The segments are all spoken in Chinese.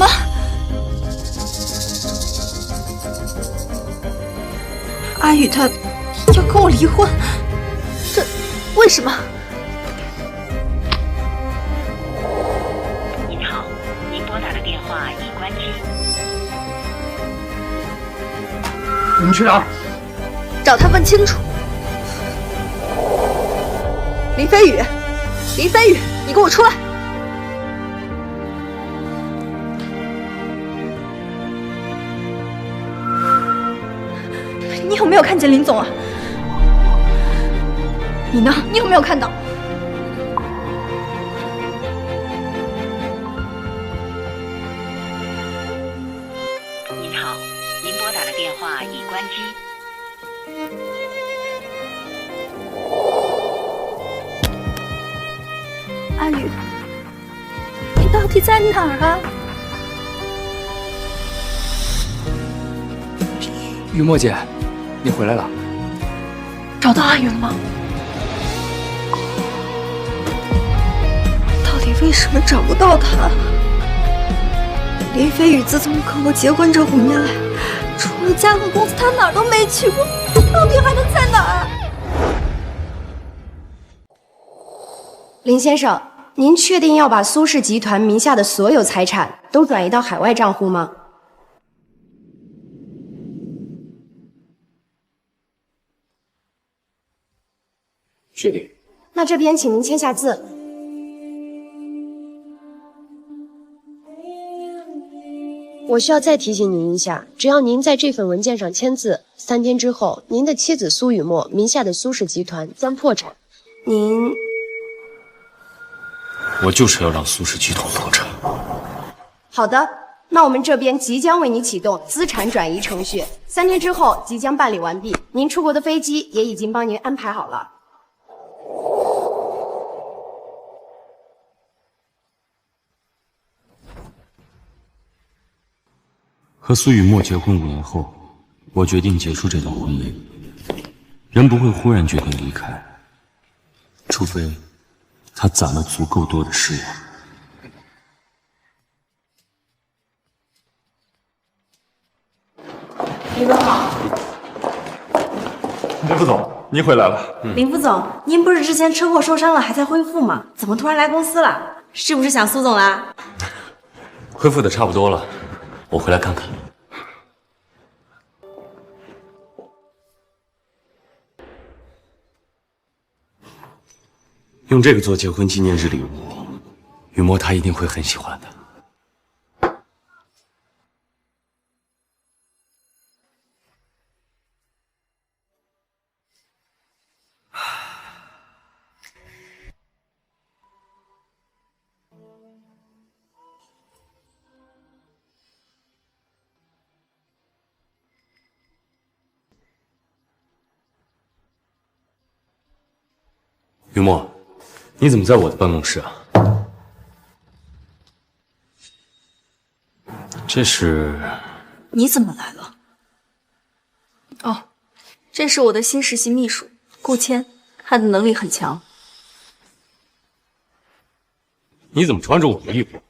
么？阿宇他要跟我离婚，这为什么？您好，您拨打的电话已关机。你们去哪儿？找他问清楚。林飞宇，林飞宇，你给我出来！你有没有看见林总啊？你呢？你有没有看到？您好，您拨打的电话已关机。阿宇，你到底在哪儿啊？雨墨姐，你回来了。找到阿宇了吗？到底为什么找不到他？林飞宇自从跟我结婚这5年来，除了家和公司，他哪儿都没去过，到底还能在哪儿？林先生，您确定要把苏氏集团名下的所有财产都转移到海外账户吗？确定。那这边请您签下字。我需要再提醒您一下，只要您在这份文件上签字，3天之后，您的妻子苏雨墨名下的苏氏集团将破产。您，我就是要让苏氏集团破产。好的，那我们这边即将为你启动资产转移程序，3天之后即将办理完毕。您出国的飞机也已经帮您安排好了。和苏雨墨结婚5年后，我决定结束这段婚姻。人不会忽然决定离开，除非他攒了足够多的失望。李总好。林副总，您回来了。林副总，您不是之前车祸受伤了，还在恢复吗？怎么突然来公司了？是不是想苏总啦？恢复的差不多了，我回来看看。用这个做结婚纪念日礼物，雨墨她一定会很喜欢的。雨墨，你怎么在我的办公室啊？这是……你怎么来了？哦，这是我的新实习秘书顾谦，他的能力很强。你怎么穿着我的衣服？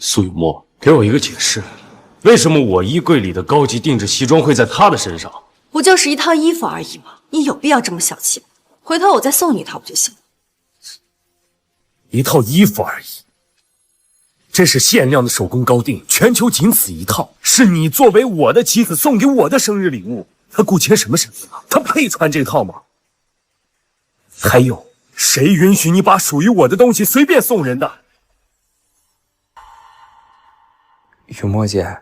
苏雨墨，给我一个解释，为什么我衣柜里的高级定制西装会在他的身上？不就是一套衣服而已吗？你有必要这么小气吗？回头我再送你一套不就行了？一套衣服而已，这是限量的手工高定，全球仅此一套，是你作为我的妻子送给我的生日礼物。他顾谦什么身份啊？他配穿这套吗？还有，谁允许你把属于我的东西随便送人的？雨墨姐，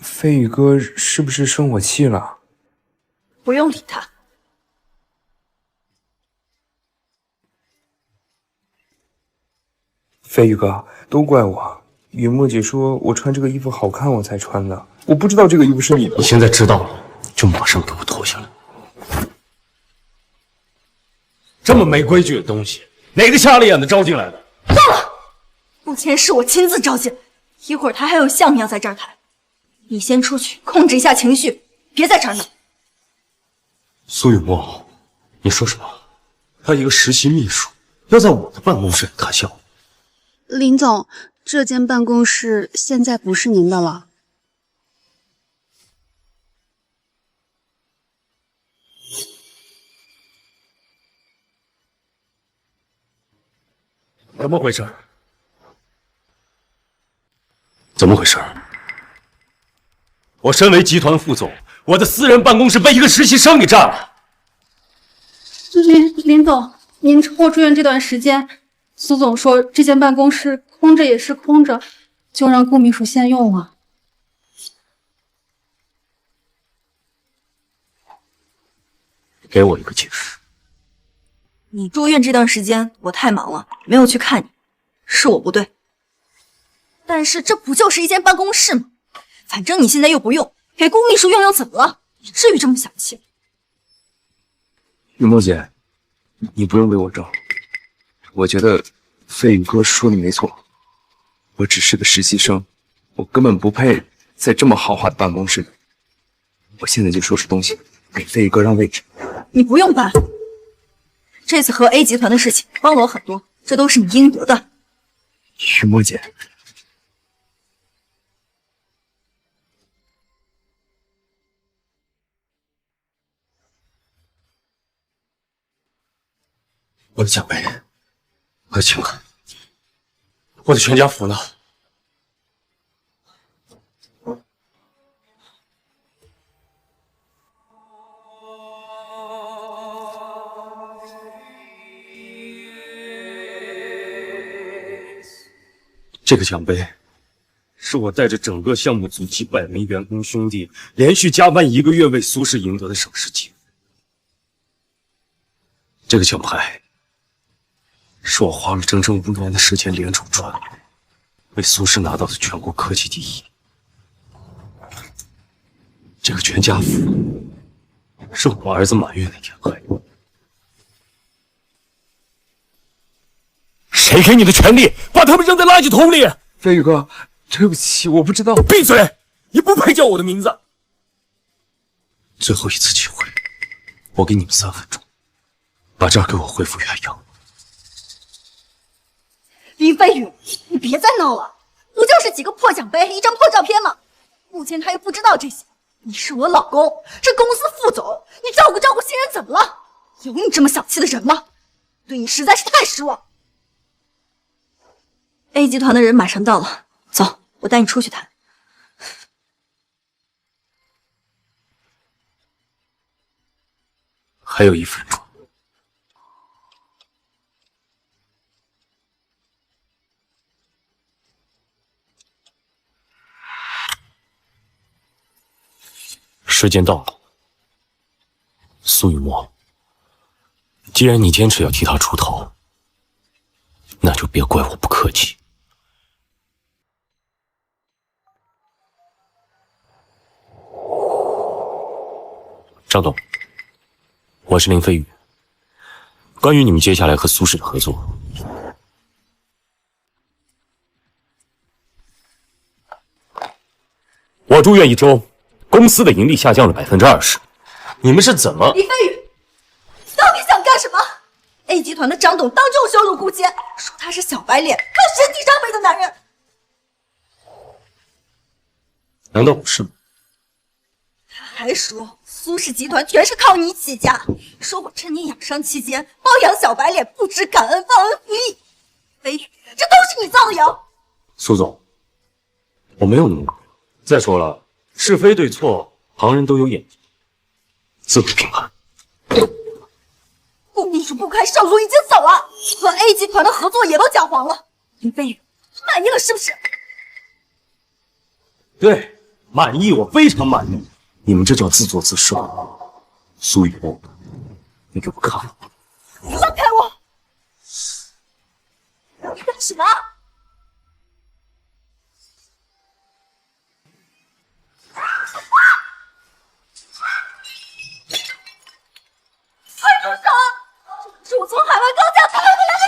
飞宇哥是不是生我气了？不用理他。飞宇哥，都怪我。雨墨姐说我穿这个衣服好看，我才穿的。我不知道这个衣服是你的。你现在知道了，就马上给我脱下来。这么没规矩的东西，哪个瞎了眼的招进来的？够了！目前是我亲自召进，一会儿他还有项目要在这儿谈。你先出去控制一下情绪，别在这儿闹。苏雨墨，你说什么？他一个实习秘书要在我的办公室里谈笑？林总，这间办公室现在不是您的了。怎么回事？怎么回事？我身为集团副总，我的私人办公室被一个实习生给占了。林总，您车祸住院这段时间，苏总说这间办公室空着也是空着，就让顾秘书先用了。给我一个解释。你住院这段时间我太忙了，没有去看你，是我不对。但是这不就是一间办公室吗？反正你现在又不用，给顾秘书用用怎么了？你至于这么小气？雨墨姐，你不用为我争，我觉得飞宇哥说的没错，我只是个实习生，我根本不配在这么豪华的办公室里。我现在就收拾东西，给飞宇哥让位置。你不用搬。这次和 A 集团的事情帮了我很多，这都是你应得的。雨墨姐，我的奖杯，我的钱款，我的全家福呢？这个奖杯是我带着整个项目组几百名员工兄弟连续加班1个月为苏氏赢得的省市积分。这个奖牌是我花了整整5年的时间联手赚来，为苏氏拿到的全国科技第一。这个全家福是我儿子满月那天买的。谁给你的权利把他们扔在垃圾桶里？飞宇哥，对不起，我不知道。闭嘴！你不配叫我的名字。最后一次机会，我给你们3分钟，把这儿给我恢复原样。林飞宇，你别再闹了，不就是几个破奖杯、一张破照片吗？目前他也不知道这些。你是我老公，是公司副总，你照顾照顾新人怎么了？有你这么小气的人吗？对你实在是太失望。A 集团的人马上到了，走，我带你出去谈。还有1分钟。时间到了，苏雨墨，既然你坚持要替他出头，那就别怪我不客气。张董，我是林飞宇。关于你们接下来和苏氏的合作，我住院1周，公司的盈利下降了20%。你们是怎么？林飞宇，你到底想干什么 ？A 集团的张董当众羞辱顾谦，说他是小白脸，靠身体上位的男人。难道不是吗？他还说苏氏集团全是靠你起家，说我趁你养伤期间包养小白脸，不知感恩，忘恩负义。飞宇，这都是你造的谣。苏总，我没有那么无聊。再说了，是非对错，旁人都有眼睛，自会评判。顾秘书不开上路已经走了，和 A 集团的合作也都搅黄了。林飞宇，满意了是不是？对，满意，我非常满意。你们这叫自作自受。苏雨墨，你给我看好。放开我！你干什么？快住手！这是我从海外高价买回来的。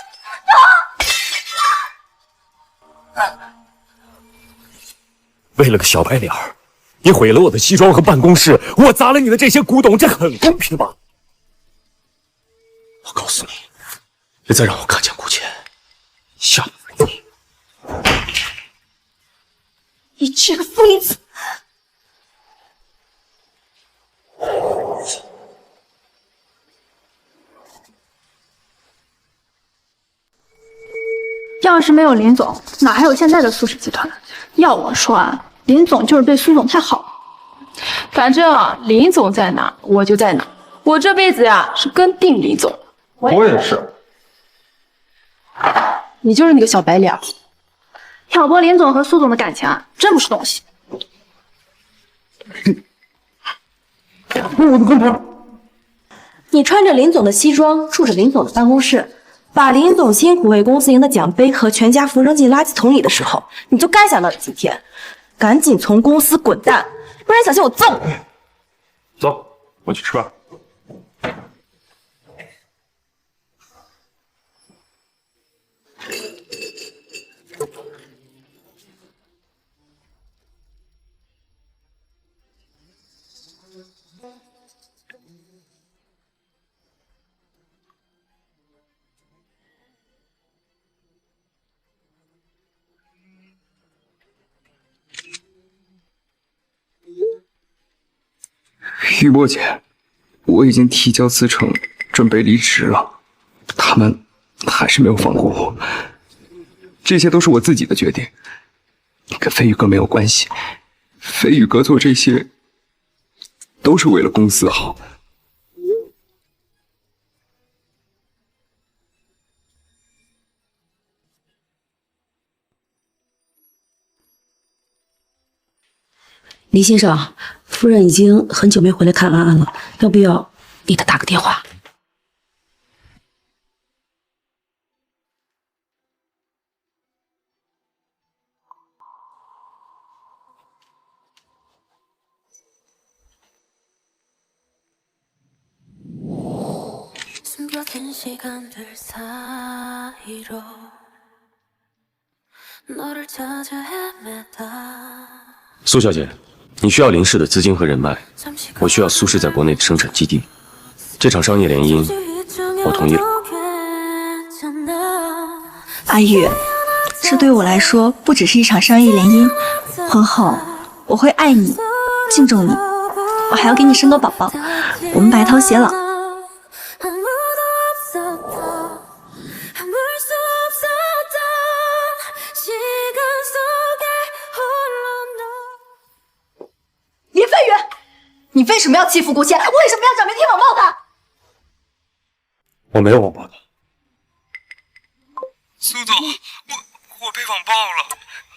为了个小白脸儿，你毁了我的西装和办公室，我砸了你的这些古董，这很公平吗？我告诉你，别再让我看见顾谦，下回你你这个疯子！要是没有林总，哪还有现在的苏氏集团？要我说啊，林总就是对苏总太好了。反正啊，林总在哪，我就在哪。我这辈子呀是跟定林总。我也是。你就是那个小白脸，挑拨林总和苏总的感情啊，真不是东西。我的跟头。你穿着林总的西装，住着林总的办公室，把林总辛苦为公司赢的奖杯和全家福扔进垃圾桶里的时候，你就该想到今天，赶紧从公司滚蛋，不然小心我揍你！走，我去吃饭。雨波姐，我已经提交辞呈，准备离职了，他们还是没有放过我。这些都是我自己的决定，跟飞宇哥没有关系。飞宇哥做这些都是为了公司好。黎先生，夫人已经很久没回来看安安了，要不要给她打个电话？苏小姐，你需要林氏的资金和人脉，我需要苏氏在国内的生产基地。这场商业联姻，我同意了。阿玉，这对我来说不只是一场商业联姻，婚后我会爱你，敬重你，我还要给你生个宝宝，我们白头偕老。林飞宇，你为什么要欺负顾谦？为什么要找明天网暴他？我没有网暴他。苏总，我被网暴了。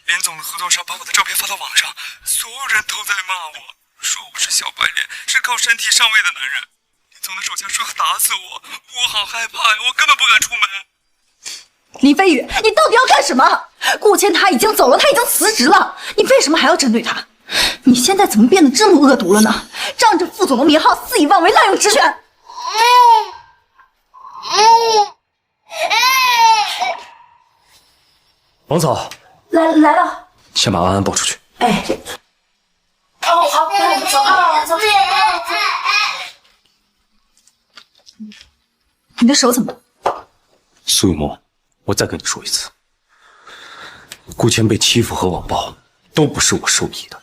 林总的合作商把我的照片发到网上，所有人都在骂我，说我是小白脸，是靠身体上位的男人。林总的手下说要打死我，我好害怕呀，我根本不敢出门。林飞宇，你到底要干什么？顾谦他已经走了，他已经辞职了，你为什么还要针对他？你现在怎么变得这么恶毒了呢？仗着副总的名号肆意妄为，滥用职权。王嫂，来了。先把安安抱出去。哎。哦，好，走。你的手怎么了？苏雨墨，我再跟你说一次，顾谦被欺负和网暴都不是我授意的，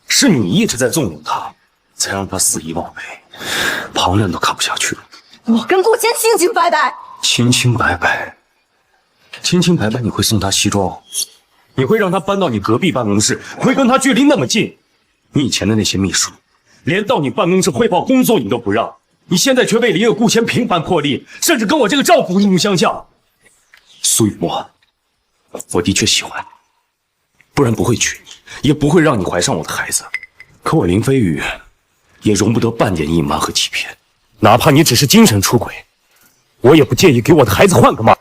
是你一直在纵容他，才让他肆意妄为，旁人都看不下去了。我跟顾谦清清白白。清清白白，清清白白，你会送他西装，你会让他搬到你隔壁办公室，会跟他距离那么近。你以前的那些秘书，连到你办公室汇报工作你都不让，你现在却为了一个顾谦平反破例，甚至跟我这个丈夫怒目相向。苏雨墨，我的确喜欢你，不然不会娶你，也不会让你怀上我的孩子。可我林飞宇也容不得半点隐瞒和欺骗，哪怕你只是精神出轨，我也不介意给我的孩子换个妈。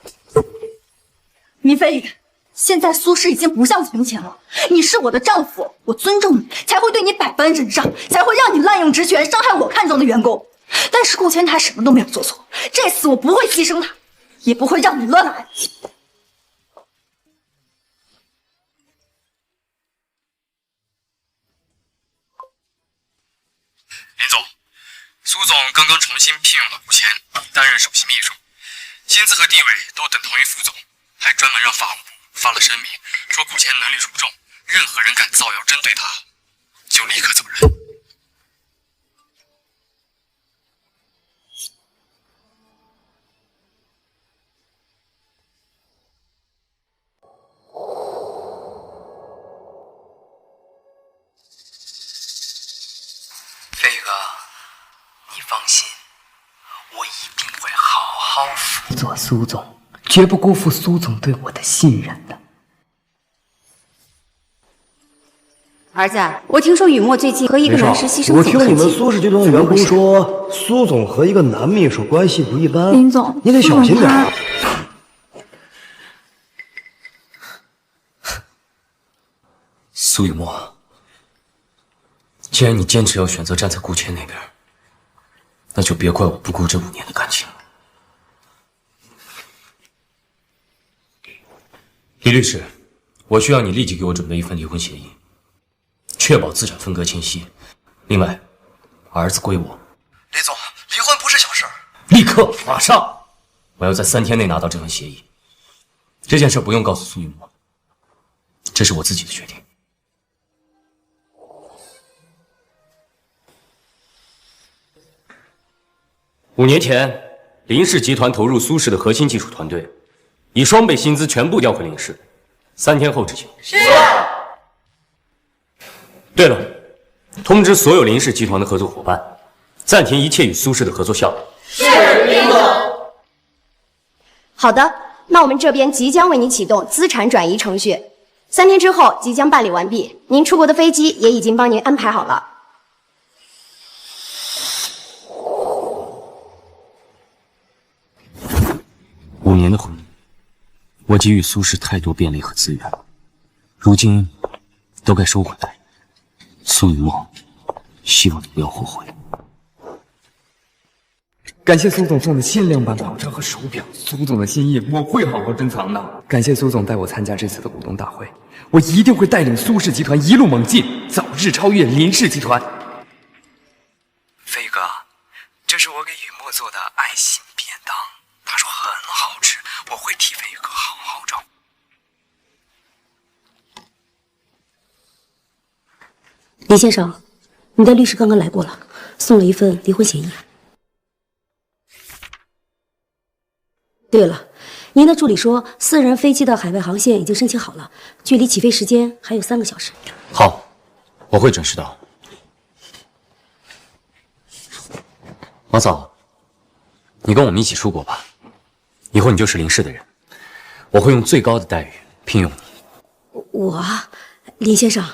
林飞宇，现在苏氏已经不像从前了，你是我的丈夫，我尊重你，才会对你百般忍让，才会让你滥用职权，伤害我看中的员工。但是顾谦他什么都没有做错，这次我不会牺牲他，也不会让你乱来。林总，苏总刚刚重新聘用了顾谦担任首席秘书，薪资和地位都等同于副总，还专门让法务部发了声明，说顾谦能力出众，任何人敢造谣针对他，就立刻走人。飞宇哥，你放心，我一定会好好辅佐苏总，绝不辜负苏总对我的信任的。儿子，我听说雨墨最近和一个男实习生我走得很近。听你们苏氏集团的员工说，苏总和一个男秘书关系不一般。林总，你得小心点啊。苏雨墨，既然你坚持要选择站在顾谦那边，那就别怪我不顾这5年的感情了。李律师，我需要你立即给我准备一份离婚协议，确保资产分割清晰。另外，儿子归我。李总，离婚不是小事。立刻，马上！我要在3天内拿到这份协议。这件事不用告诉苏雨墨，这是我自己的决定。5年前，林氏集团投入苏氏的核心技术团队，以双倍薪资全部调回林氏，3天后执行。是。对了，通知所有林氏集团的合作伙伴，暂停一切与苏氏的合作项目。是，林总。好的，那我们这边即将为您启动资产转移程序，3天之后即将办理完毕。您出国的飞机也已经帮您安排好了。5年的婚姻，我给予苏氏太多便利和资源，如今都该收回来。苏雨墨，希望你不要后悔。感谢苏总送的限量版跑车和手表，苏总的心意我会好好珍藏的。感谢苏总带我参加这次的股东大会，我一定会带领苏氏集团一路猛进，早日超越林氏集团。飞宇哥，这是我给雨墨做的爱心便当，他说很好吃，我会替飞宇哥好好照顾。李先生，你的律师刚刚来过了，送了一份离婚协议。对了，您的助理说，私人飞机的海外航线已经申请好了，距离起飞时间还有3个小时。好，我会准时到。王嫂，你跟我们一起出国吧，以后你就是林氏的人，我会用最高的待遇聘用你。我，林先生，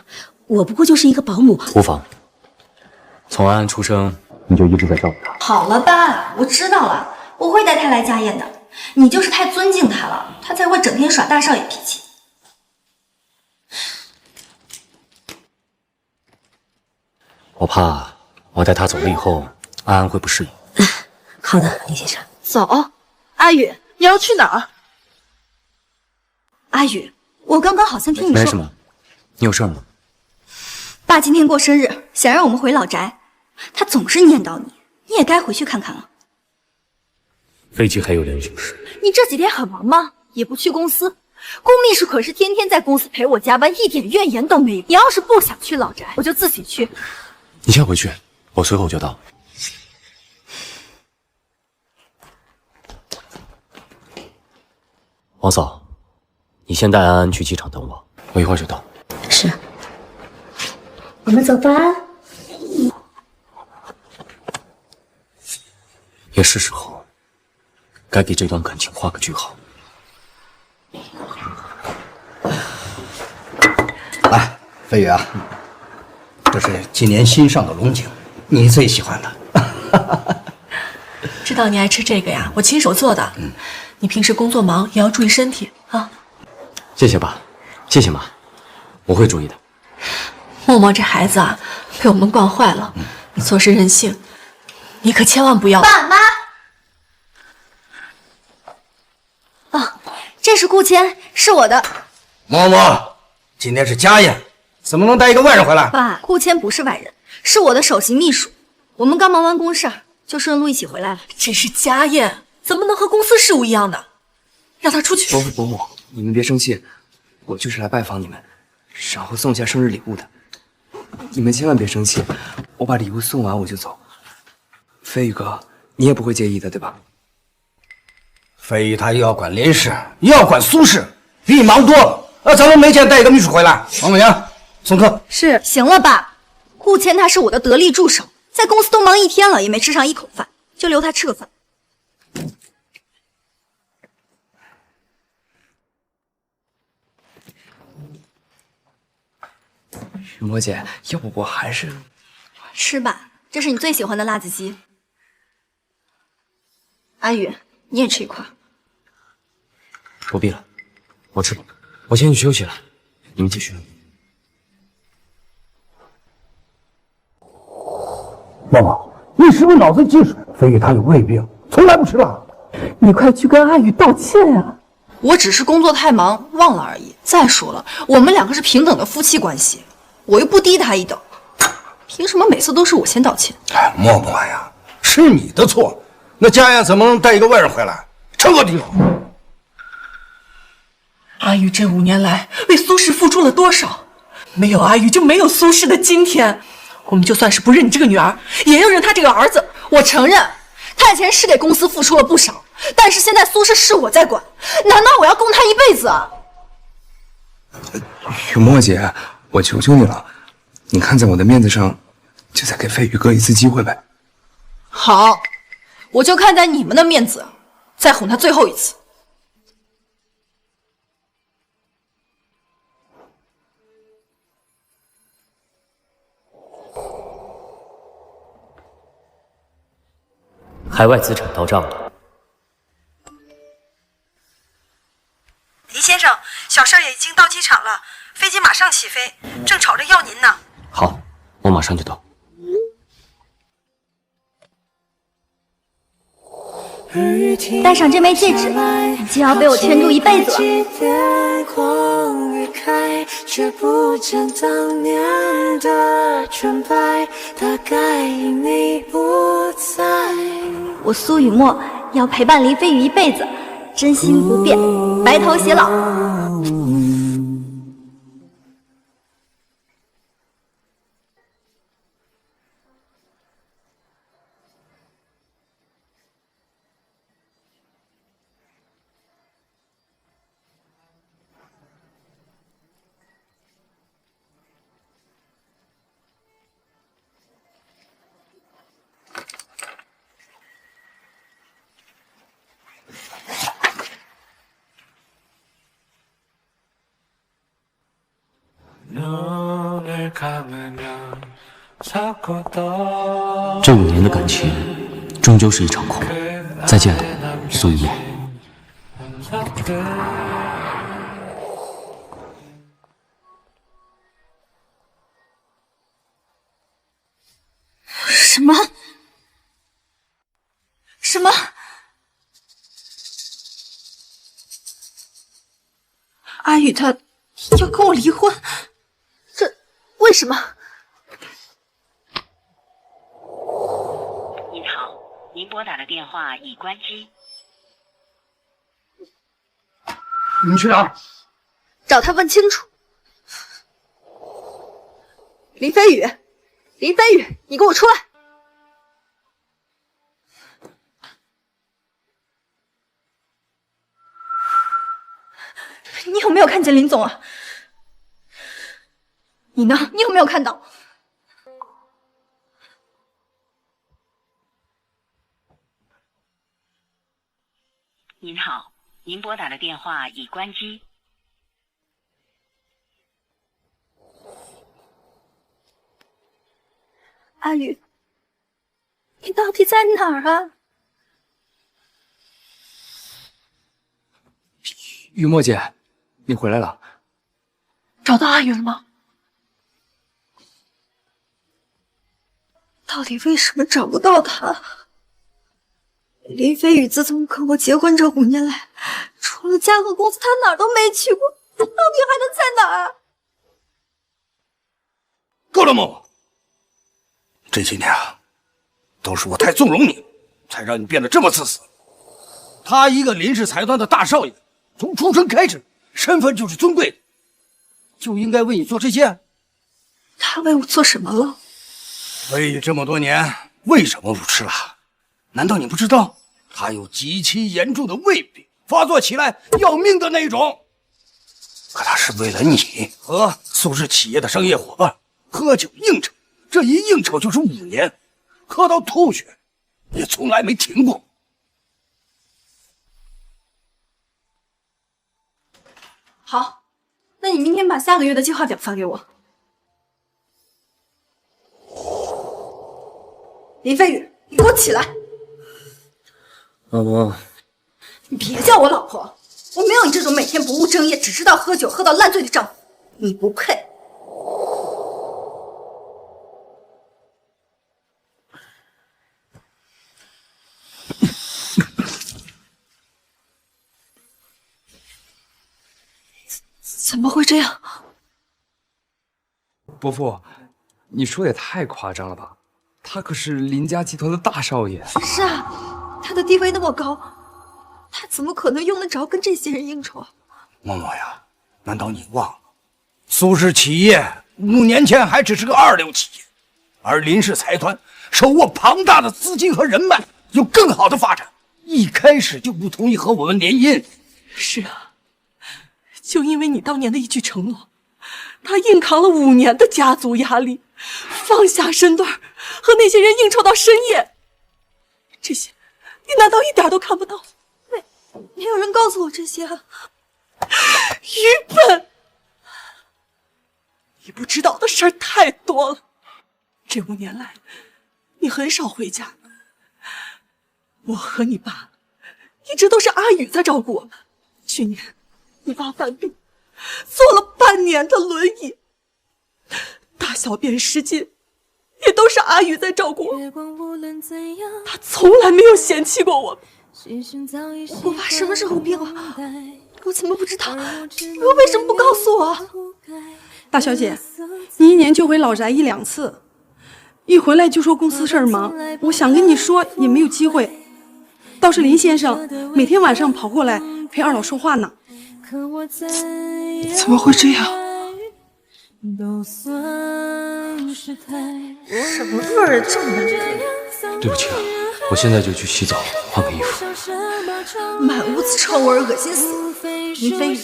我不过就是一个保姆。无妨，从安安出生，你就一直在照顾她。好了吧，我知道了，我会带他来家宴的。你就是太尊敬他了，他才会整天耍大少爷脾气。我怕我带她走了以后，安安会不适应。好的，林先生。走，阿宇，你要去哪儿？阿宇，我刚刚好像听你说，没什么，你有事吗？爸今天过生日，想让我们回老宅，他总是念叨你，你也该回去看看了。飞机还有2小时。你这几天很忙吗？也不去公司。顾秘书可是天天在公司陪我加班，一点怨言都没有。你要是不想去老宅，我就自己去。你先回去，我随后就到。王嫂，你先带安安去机场等我，我一会儿就到。是。我们走吧。也是时候，该给这段感情画个句号。来，飞宇啊，这是今年新上的龙井，你最喜欢的。知道你爱吃这个呀，我亲手做的。你平时工作忙，也要注意身体啊。谢谢爸，谢谢妈，我会注意的。默默这孩子啊，被我们惯坏了，做事任性，你可千万不要。爸妈。啊，这是顾谦，是我的。嬷嬷，今天是家宴，怎么能带一个外人回来？爸，顾谦不是外人，是我的首席秘书。我们刚忙完公事，就顺路一起回来了。这是家宴，怎么能和公司事务一样的？让他出去。伯父伯母，你们别生气，我就是来拜访你们，然后送下生日礼物的。你们千万别生气，我把礼物送完我就走。飞宇哥，你也不会介意的，对吧？飞宇他又要管林氏，又要管苏氏，比你忙多了。咱们没钱带一个秘书回来。王美阳，送客。是，行了吧？顾谦他是我的得力助手，在公司都忙一天了，也没吃上一口饭，就留他吃个饭。雨墨姐，要不我还是吃吧，这是你最喜欢的辣子鸡。阿宇，你也吃一块。不必了，我吃饱，我先去休息了，你们继续。妈妈，你是不是脑子进水？飞宇他有胃病，从来不吃辣。你快去跟阿宇道歉呀！我只是工作太忙忘了而已。再说了，我们两个是平等的夫妻关系，我又不低他一等，凭什么每次都是我先道歉？哎，默默呀，是你的错。那家宴怎么能带一个外人回来？成何体统？阿宇这5年来为苏氏付出了多少？没有阿宇就没有苏氏的今天。我们就算是不认你这个女儿，也要认她这个儿子。我承认，他以前是给公司付出了不少，但是现在苏氏是我在管，难道我要供他一辈子啊？雨墨姐，我求求你了，你看在我的面子上，就再给飞宇哥一次机会呗。好，我就看在你们的面子，再哄他最后一次。海外资产到账了。林先生，小少爷已经到机场了，飞机马上起飞，正吵着要您呢。好，我马上就到。戴上这枚戒指，你就要被我圈住一辈子了。却不见当年的纯白，大概因你不在。我苏雨墨要陪伴林飞宇一辈子，真心不变，白头偕老。这5年的感情，终究是一场空。再见了，苏雨墨。什么？什么？阿宇他要跟我离婚？这为什么？您好，您拨打的电话已关机。你去哪儿？找他问清楚。林飞宇，林飞宇，你给我出来！你有没有看见林总啊？你呢？你有没有看到？您好，您拨打的电话已关机。阿宇，你到底在哪儿啊？雨墨姐，你回来了。找到阿宇了吗？到底为什么找不到他？林飞宇自从跟我结婚这5年来，除了家和公司，他哪儿都没去过。他到底还能在哪儿？够了，默默。这些年啊，都是我太纵容你，才让你变得这么自私。他一个林氏财团的大少爷，从出生开始，身份就是尊贵的。就应该为你做这些。他为我做什么了？飞宇这么多年为什么不吃辣？难道你不知道他有极其严重的胃病，发作起来要命的那种？可他是为了你和苏氏企业的商业伙伴喝酒应酬，这一应酬就是5年，喝到吐血，也从来没停过。好，那你明天把下个月的计划表发给我。林飞宇，你给我起来！老婆，你别叫我老婆，我没有你这种每天不务正业、只知道喝酒喝到烂醉的丈夫，你不配。怎么会这样？伯父，你说也太夸张了吧？他可是林家集团的大少爷。是啊，他的地位那么高，他怎么可能用得着跟这些人应酬啊？默默呀，难道你忘了，苏氏企业5年前还只是个2流企业，而林氏财团手握庞大的资金和人脉，有更好的发展，一开始就不同意和我们联姻。是啊。就因为你当年的一句承诺，他硬扛了5年的家族压力，放下身段和那些人应酬到深夜。这些，你难道一点都看不到？没有人告诉我这些啊！愚笨！你不知道的事儿太多了。这5年来，你很少回家。我和你爸一直都是阿宇在照顾我们。去年你爸犯病，坐了半年的轮椅，大小便失禁，也都是阿宇在照顾我。他从来没有嫌弃过我。我爸什么时候病了？我怎么不知道？你们为什么不告诉我？大小姐，你1年就回老宅1、2次，一回来就说公司事儿忙，我想跟你说也没有机会。倒是林先生每天晚上跑过来陪二老说话呢。怎么会这样？什么味儿这么难闻？对不起啊，我现在就去洗澡，换个衣服。满屋子臭味，恶心死！林飞宇，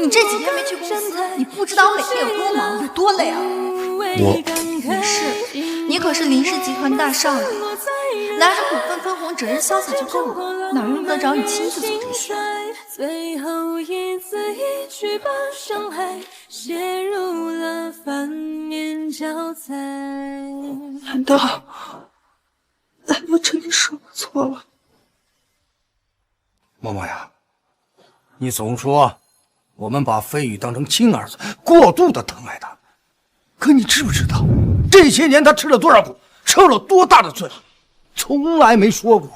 你这几天没去公司，你不知道我每天有多忙，有多累啊！你可是林氏集团大少爷，拿着股份分红，整日潇洒就够了，哪用得着你亲自做这些？最后一字一句把伤害写入了反面教材。难道真的是我错了？默默呀，你总说我们把飞宇当成亲儿子，过度的疼爱他，可你知不知道这些年他吃了多少苦，受了多大的罪，从来没说过。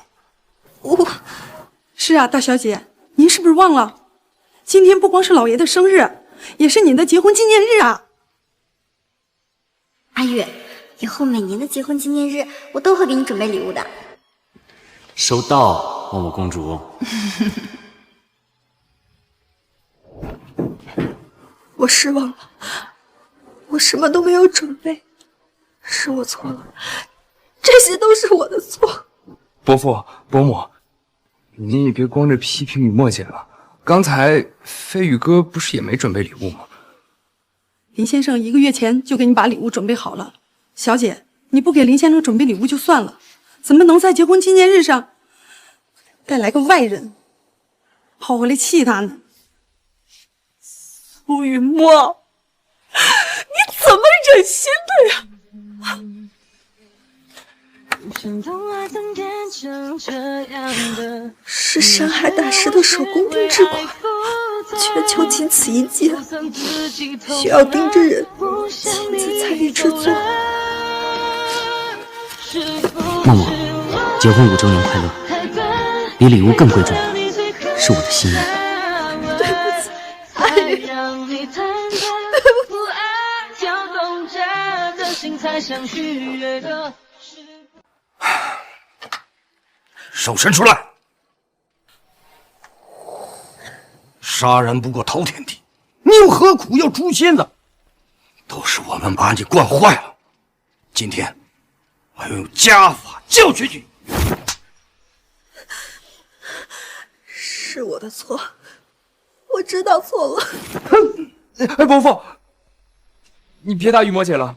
是啊，大小姐，您是不是忘了？今天不光是老爷的生日，也是您的结婚纪念日啊！阿玉，以后每年的结婚纪念日，我都会给你准备礼物的。收到，默默公主。我失望了，我什么都没有准备，是我错了，这些都是我的错。伯父、伯母，您也别光着批评雨墨姐了。刚才飞宇哥不是也没准备礼物吗？林先生1个月前就给你把礼物准备好了。小姐，你不给林先生准备礼物就算了，怎么能在结婚纪念日上带来个外人跑回来气他呢？苏雨墨，你怎么忍心的呀？是山海大师的手工定制款，全球仅此一件，需要定制人亲自参与制作。默默，结婚5周年快乐！比礼物更贵重的是我的心意。对不起，阿宇，对不起。手伸出来！杀人不过滔天地，你又何苦要诛仙呢？都是我们把你惯坏了。今天我要用家法教训你。是我的错，我知道错了。哎，伯父，你别打雨墨姐了。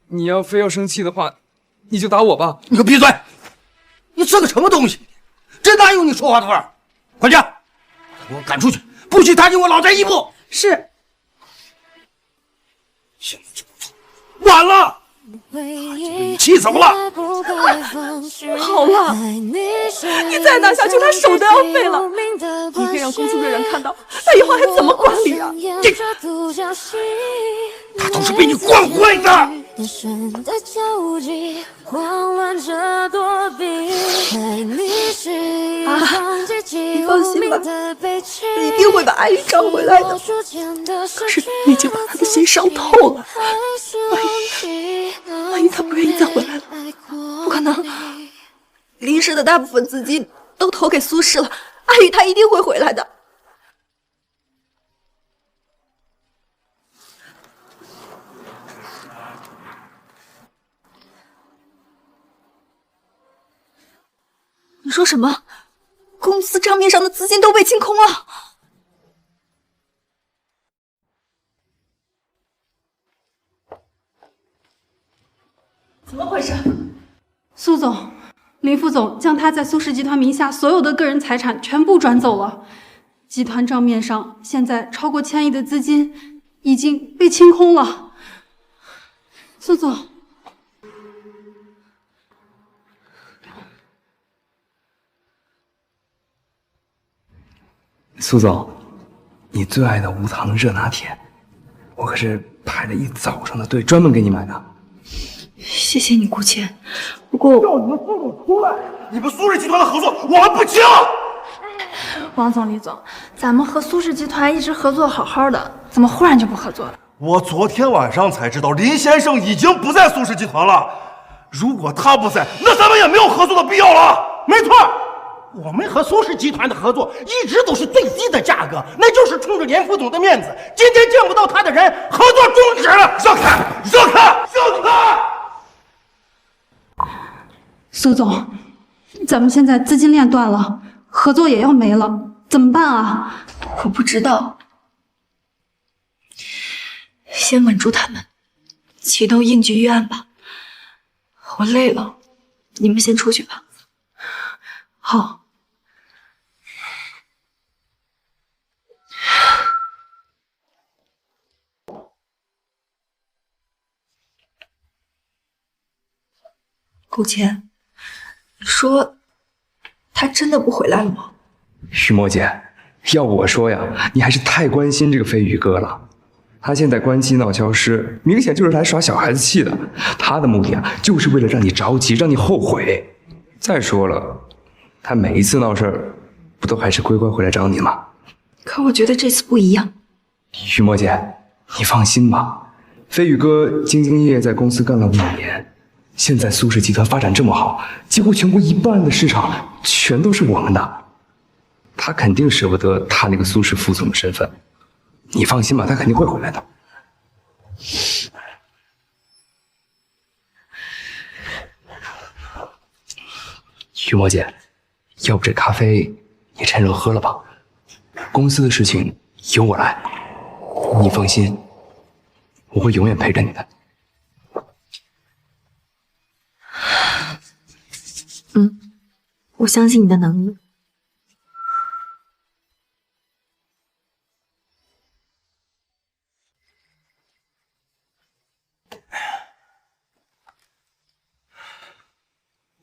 你要非要生气的话，你就打我吧。你给我闭嘴！你是个什么东西？这哪有你说话的份儿？快点，给我赶出去！不许踏进我老宅一步！是。现在这么做，晚了。你气走了。好了，你再拿下去，他手都要废了。一定让公司的人看到，他以后还怎么管理啊？他都是被你惯坏的。啊，你放心吧，你一定会把阿姨找回来的。可是你已经把他的心伤透了。万一他不愿意再回来了，不可能。林氏的大部分资金都投给苏氏了，阿宇他一定会回来的。你说什么？公司账面上的资金都被清空了？怎么回事？苏总，林副总将他在苏氏集团名下所有的个人财产全部转走了，集团账面上现在超过1000亿的资金已经被清空了。苏总，苏总，你最爱的无糖热拿铁，我可是排了一早上的队专门给你买的。谢谢你，顾谦。不过叫你们苏总出来！你们苏氏集团的合作我们不清。王总、李总，咱们和苏氏集团一直合作好好的，怎么忽然就不合作了？我昨天晚上才知道林先生已经不在苏氏集团了。如果他不在，那咱们也没有合作的必要了。没错，我们和苏氏集团的合作一直都是最低的价格，那就是冲着连副总的面子。今天见不到他的人，合作终止。让开！让开！让开！苏总，咱们现在资金链断了，合作也要没了，怎么办啊？我不知道，先稳住他们，启动应急预案吧。我累了，你们先出去吧。好。顾谦。你说，他真的不回来了吗？徐墨姐，要我说呀，你还是太关心这个飞宇哥了。他现在关机闹消失，明显就是来耍小孩子气的。他的目的啊，就是为了让你着急，让你后悔。再说了，他每一次闹事儿，不都还是乖乖回来找你吗？可我觉得这次不一样。徐墨姐，你放心吧，飞宇哥兢兢业业在公司干了5年。现在苏氏集团发展这么好，几乎全国1半的市场全都是我们的，他肯定舍不得他那个苏氏副总的身份。你放心吧，他肯定会回来的。徐墨姐，要不这咖啡也趁热喝了吧？公司的事情由我来，你放心，我会永远陪着你的。我相信你的能力。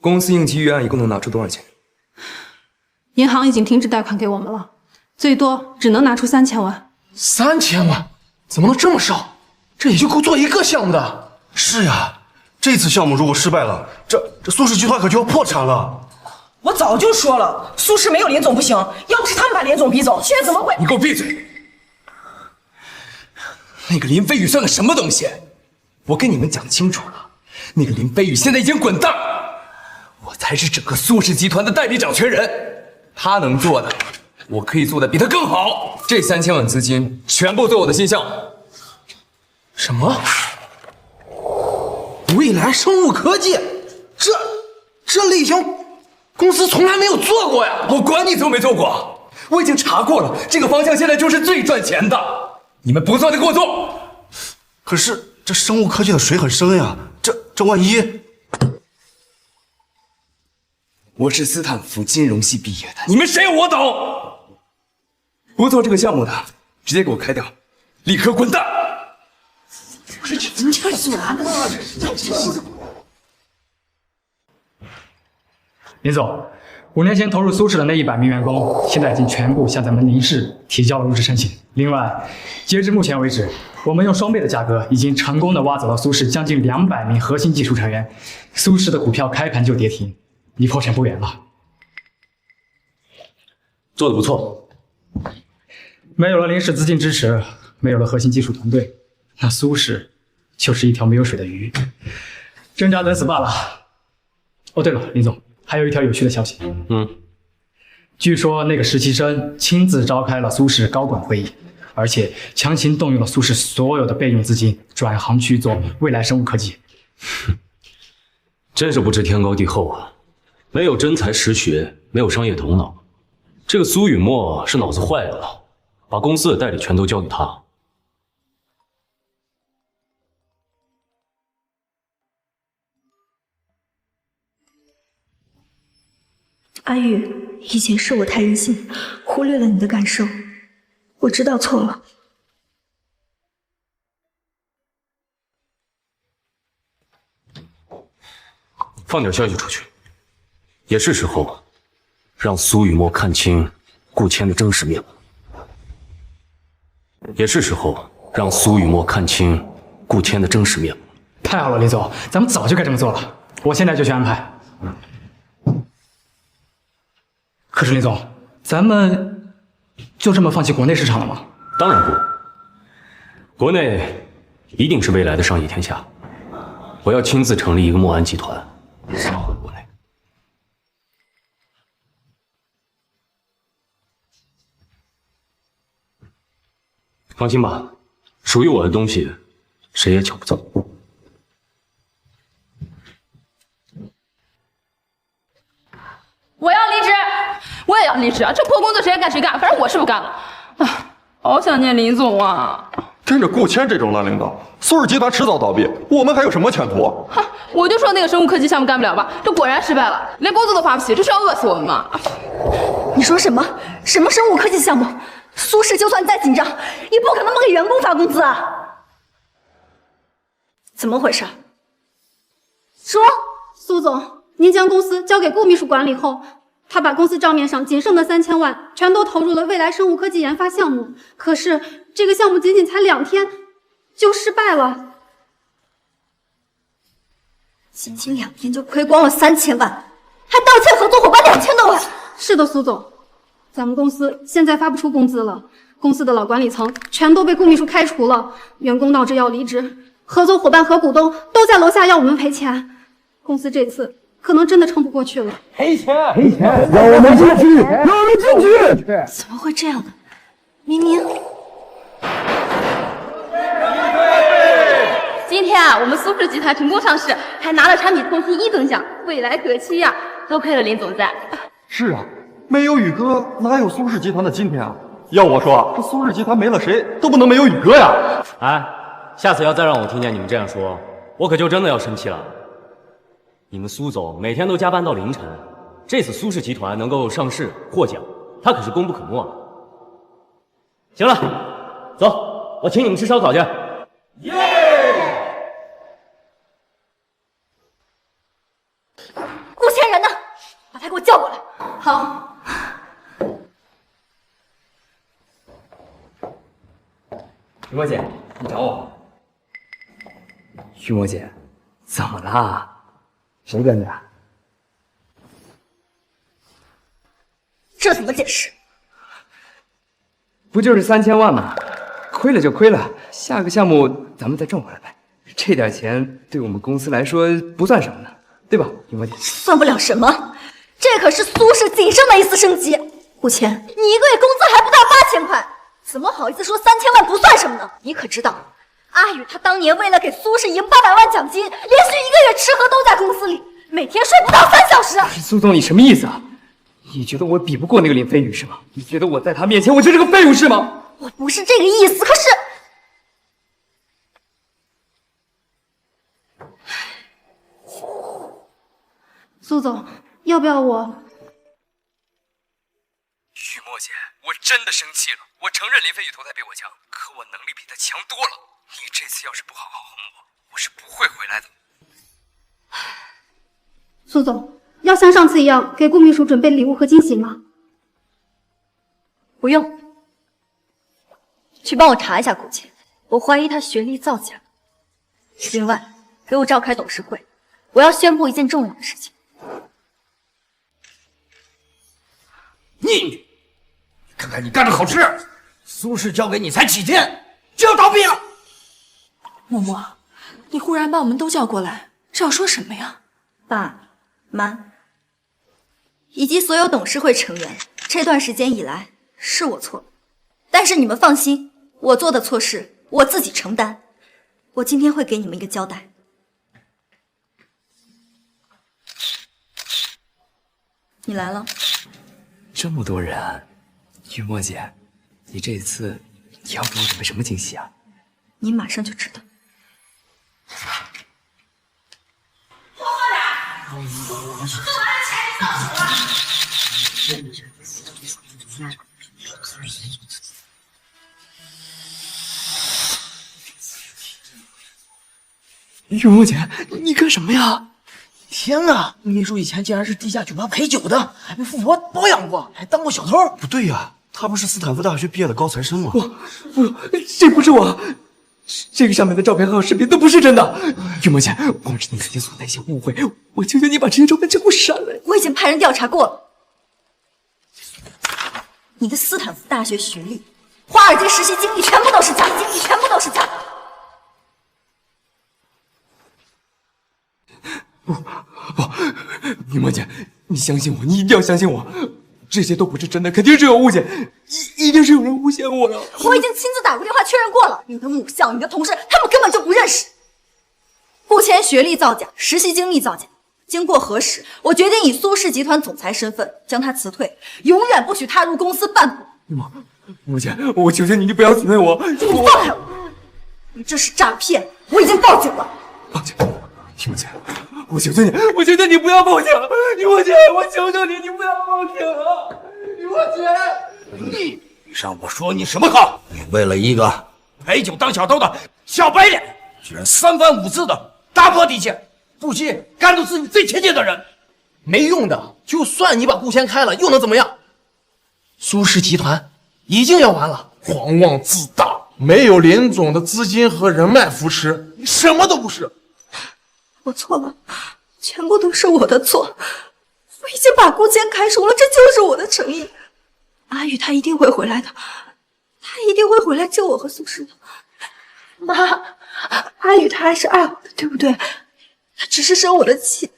公司应急预案一共能拿出多少钱？银行已经停止贷款给我们了，最多只能拿出3000万。3000万？怎么能这么少？这也就够做一个项目的。是呀，这次项目如果失败了，这苏氏集团可就要破产了。我早就说了，苏氏没有林总不行，要不是他们把林总逼走，现在怎么会？你给我闭嘴！那个林飞宇算个什么东西？我跟你们讲清楚了，那个林飞宇现在已经滚蛋，我才是整个苏氏集团的代理掌权人。他能做的，我可以做的比他更好。这3000万资金全部做我的新项目。什么？未来生物科技，这类型公司从来没有做过呀！我管你做没做过，我已经查过了，这个方向现在就是最赚钱的。你们不做的给我做。可是这生物科技的水很深呀，这万一……我是斯坦福金融系毕业的，你们谁有我懂？不做这个项目的，直接给我开掉，立刻滚蛋！你这是啥？林总，5年前投入苏氏的那100名员工，现在已经全部向咱们宁氏提交了入职申请。另外，截至目前为止，我们用双倍的价格，已经成功的挖走了苏氏将近200名核心技术成员。苏氏的股票开盘就跌停，离破产不远了。做得不错。没有了林氏资金支持，没有了核心技术团队，那苏氏就是一条没有水的鱼，挣扎等死罢了。哦，对了，林总，还有一条有趣的消息。据说那个实习生亲自召开了苏氏高管会议，而且强行动用了苏氏所有的备用资金，转行去做未来生物科技。真是不知天高地厚啊！没有真才实学，没有商业头脑。这个苏雨墨是脑子坏了，把公司的代理权都交给他。阿玉，以前是我太任性，忽略了你的感受，我知道错了。放点消息出去，也是时候让苏雨墨看清顾谦的真实面目。也是时候让苏雨墨看清顾谦的真实面目。太好了，李总，咱们早就该这么做了。我现在就去安排。可是林总，咱们就这么放弃国内市场了吗？当然不，国内一定是未来的商业天下。我要亲自成立一个墨安集团，杀回国内。放心吧，属于我的东西，谁也抢不走。我要离职，我也要离职啊！这破工作谁爱干谁干，反正我是不干了。啊，好想念林总啊！跟着顾谦这种烂领导，苏氏集团迟早倒闭，我们还有什么前途？哈，我就说那个生物科技项目干不了吧，这果然失败了，连工资都发不起，这是要饿死我们吗？你说什么？什么生物科技项目？苏氏就算再紧张，也不可能不给员工发工资啊！怎么回事？说，苏总，您将公司交给顾秘书管理后，他把公司账面上仅剩的3000万全都投入了未来生物科技研发项目。可是这个项目仅仅才2天就失败了，仅仅2天就亏光了3000万，还盗窃合作伙伴2000多万。是的，苏总，咱们公司现在发不出工资了，公司的老管理层全都被顾秘书开除了，员工闹着要离职，合作伙伴和股东都在楼下要我们赔钱，公司这次可能真的撑不过去了。赔钱，赔钱，让我们进去，让我们进去！怎么会这样呢？明明今天啊，我们苏氏集团成功上市，还拿了产品通信1等奖，未来可期呀！多亏了林总在。是啊，没有宇哥，哪有苏氏集团的今天啊？要我说，这苏氏集团没了谁都不能没有宇哥呀！哎，下次要再让我听见你们这样说，我可就真的要生气了。你们苏总每天都加班到凌晨，这次苏氏集团能够上市获奖，他可是功不可没啊。行了，走，我请你们吃烧烤去。顾谦人呢？把他给我叫过来。好。雨墨姐，你找我。雨墨姐，怎么啦？谁跟着？这怎么解释？不就是3000万吗？亏了就亏了，下个项目咱们再挣回来呗。这点钱对我们公司来说不算什么呢，对吧，雨墨姐？算不了什么，这可是苏氏仅剩的一丝生机。顾谦，你1个月工资还不到8000块，怎么好意思说3000万不算什么呢？你可知道，阿宇他当年为了给苏氏赢800万奖金，连续1个月吃喝都在公司里，每天睡不到3小时。苏总，你什么意思啊？你觉得我比不过那个林飞宇是吗？你觉得我在他面前我就是个废物是吗？我不是这个意思，可是苏总，要不要我？雨墨姐，我真的生气了。我承认林飞宇投胎比我强，可我能力比他强多了。你这次要是不好好哄我，我是不会回来的。苏总，要像上次一样给顾秘书准备礼物和惊喜吗？不用。去帮我查一下顾倩，我怀疑她学历造假。另外，给我召开董事会，我要宣布一件重要的事情。你看看你干的好事，苏氏交给你才几天，就要倒闭了。默默，你忽然把我们都叫过来，是要说什么呀？爸妈以及所有董事会成员，这段时间以来是我错了，但是你们放心，我做的错事我自己承担。我今天会给你们一个交代。你来了。这么多人，雨墨姐，你这次要给我准备什么惊喜啊？你马上就知道。雨墨姐，你干什么呀？天哪！秘书以前竟然是地下酒吧陪酒的，还被富婆包养过，还当过小偷。不对呀，他不是斯坦福大学毕业的高材生吗？不，这不是我，这个上面的照片和视频都不是真的。雨墨姐，光是你曾经所那些误会，我求求你把这些照片全部删了。我已经派人调查过了，你的斯坦福大学学历、华尔街实习经历全部都是假的，全部都是假的。不，雨墨姐，你相信我，你一定要相信我，这些都不是真的，肯定是有误解，一定是有人诬陷我的。我已经亲自打过电话确认过了，你的母校、你的同事，他们根本就不认识。顾谦学历造假，实习经历造假，经过核实，我决定以苏氏集团总裁身份将他辞退，永远不许踏入公司半步。雨墨姐，我求求你，你不要辞退我！你放开我！你这是诈骗，我已经报警了。报警！雨墨姐，我求求你，我求求你不要报警！雨墨姐，我求求你，你不要报警啊！雨墨姐，你让我说你什么好？你为了一个陪酒当小偷的小白脸，居然3番5次的打破底线，不惜赶走自己最亲近的人，没用的。就算你把顾谦开了，又能怎么样？苏氏集团已经要完了。狂妄自大，没有林总的资金和人脉扶持，你什么都不是。我错了，全部都是我的错。我已经把顾谦开除了，这就是我的诚意。阿宇他一定会回来的，他一定会回来救我和苏氏的。妈，阿宇他还是爱我的，对不对？他只是生我的气，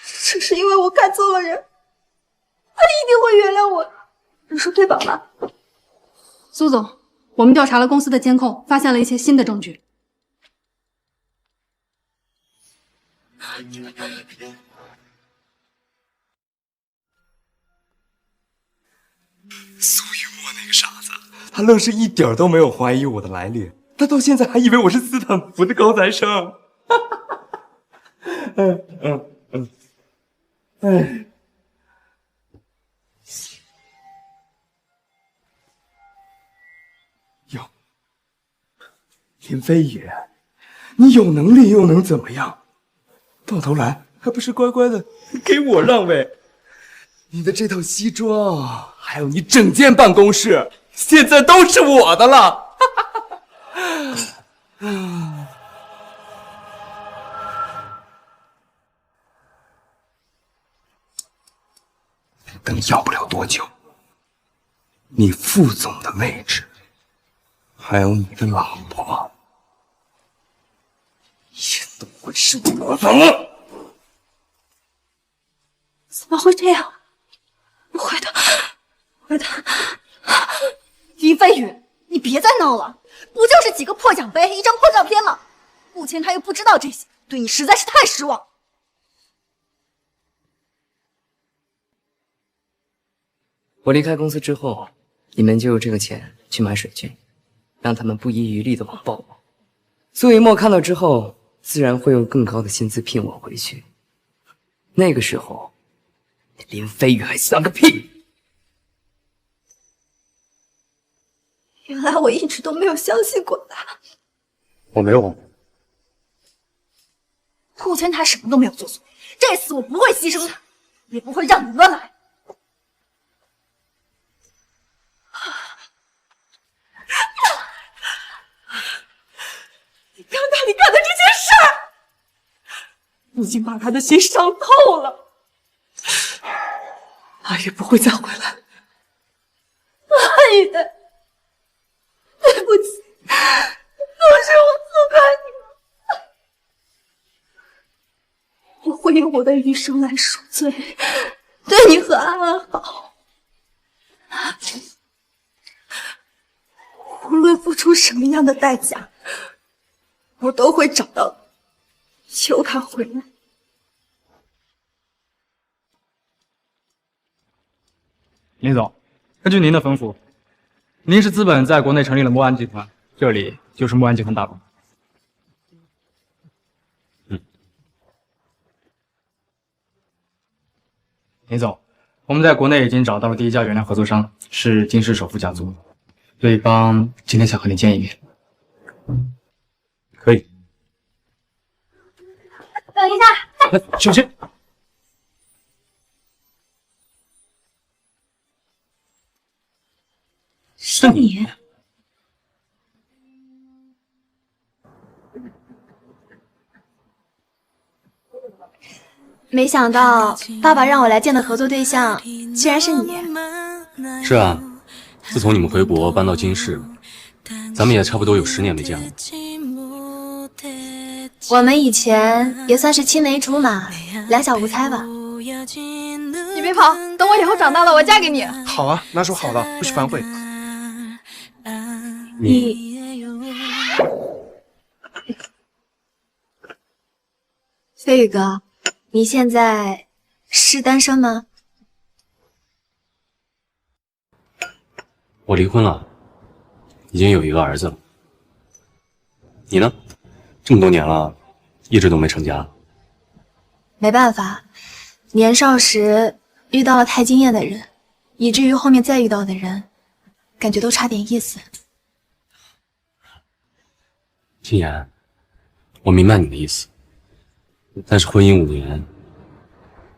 只是因为我看错了人，他一定会原谅我的。你说对吧，妈？苏总，我们调查了公司的监控，发现了一些新的证据。苏雨墨那个傻子，他愣是一点都没有怀疑我的来历，他到现在还以为我是斯坦福的高材生。哟，林飞宇，你有能力又能怎么样？到头来还不是乖乖的给我让位？你的这套西装，还有你整间办公室，现在都是我的了。等要不了多久，你副总的位置，还有你的老婆，也都会是我的了。怎么会这样？不会的，不会的。林飞宇，你别再闹了，不就是几个破奖杯、一张破照片吗？目前他又不知道这些，对你实在是太失望。我离开公司之后，你们就用这个钱去买水军，让他们不遗余力的网暴我。苏雨墨看到之后，自然会用更高的薪资聘我回去。那个时候，林飞宇还算个屁！原来我一直都没有相信过他。我没有。目前他什么都没有做错，这次我不会牺牲他，也不会让你乱来。你看看你干的这件事儿，已经把他的心伤透了。阿月不会再回来。阿宇，对不起，都是我错怪你了。我会用我的余生来赎罪，对你和安安好。无论付出什么样的代价，我都会找到你，求他回来。林总，根据您的吩咐，林氏资本在国内成立了墨安集团，这里就是墨安集团大楼。林总，我们在国内已经找到了第一家原料合作商，是金氏首富家族。对方今天想和你见一面。可以。等一下，小心！是你。没想到爸爸让我来见的合作对象，居然是你。是啊，自从你们回国搬到金市，咱们也差不多有10年没见了。我们以前也算是青梅竹马，两小无猜吧。你别跑，等我以后长大了，我嫁给你。好啊，那说好了，不许反悔。飞宇哥，你现在是单身吗？我离婚了，已经有一个儿子了。你呢？这么多年了，一直都没成家。没办法，年少时遇到了太惊艳的人，以至于后面再遇到的人，感觉都差点意思。金妍，我明白你的意思，但是婚姻5年，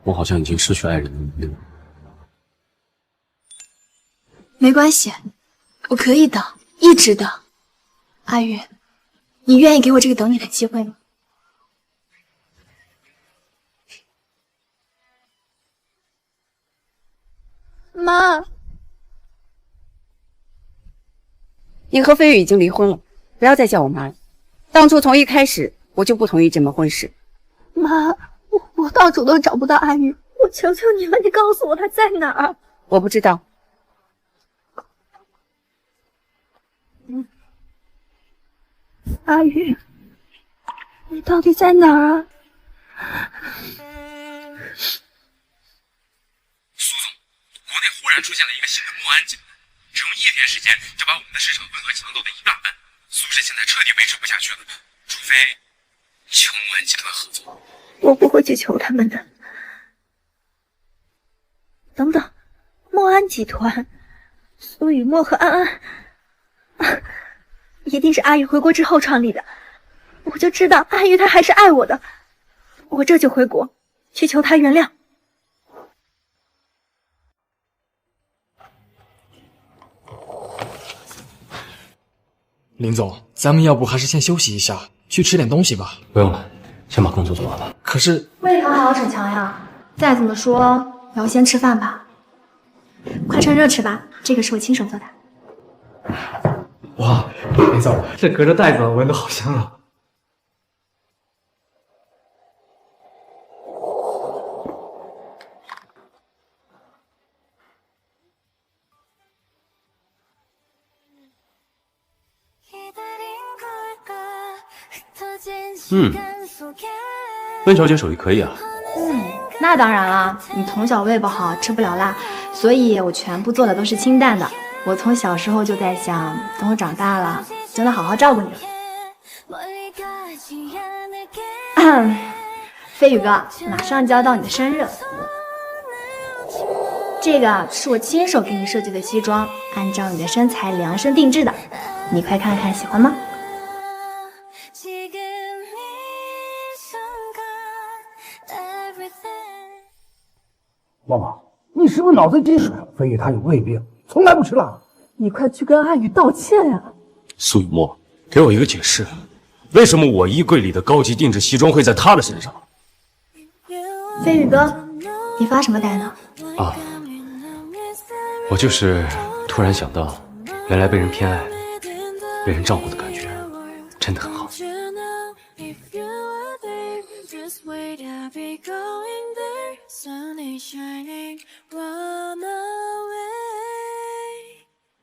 我好像已经失去爱人的能力了。没关系，我可以等，一直等。阿玉，你愿意给我这个等你的机会吗？妈，你和飞宇已经离婚了，不要再叫我妈了。当初从一开始我就不同意这门婚事。妈，我到处都找不到阿玉，我求求你了，你告诉我她在哪儿。我不知道。阿玉，你到底在哪儿啊？苏总，国内忽然出现了一个新的墨安集团，只用1天时间就把我们的市场份额抢走了1大半。苏氏现在彻底维持不下去了，除非求墨安集团合作。我不会去求他们的。等等，墨安集团，苏雨墨和安安，一定是阿玉回国之后创立的。我就知道阿玉她还是爱我的，我这就回国去求她原谅。林总，咱们要不还是先休息一下，去吃点东西吧。不用了，先把工作做完吧。可是为何还要逞强呀？再怎么说也要先吃饭吧。快趁热吃吧，这个是我亲手做的。哇，林总，这隔着袋子闻得好香啊！温小姐手艺可以啊。那当然了，你从小胃不好，吃不了辣，所以我全部做的都是清淡的。我从小时候就在想，等我长大了，就能好好照顾你了。飞宇哥，马上就要到你的生日了，这个是我亲手给你设计的西装，按照你的身材量身定制的，你快看看，喜欢吗？旺旺，你是不是脑子进水了？飞宇他有胃病，从来不吃辣。你快去跟阿宇道歉呀！苏雨墨，给我一个解释，为什么我衣柜里的高级定制西装会在他的身上？飞宇哥，你发什么呆呢？啊，我就是突然想到，原来被人偏爱、被人照顾的感觉真的很好。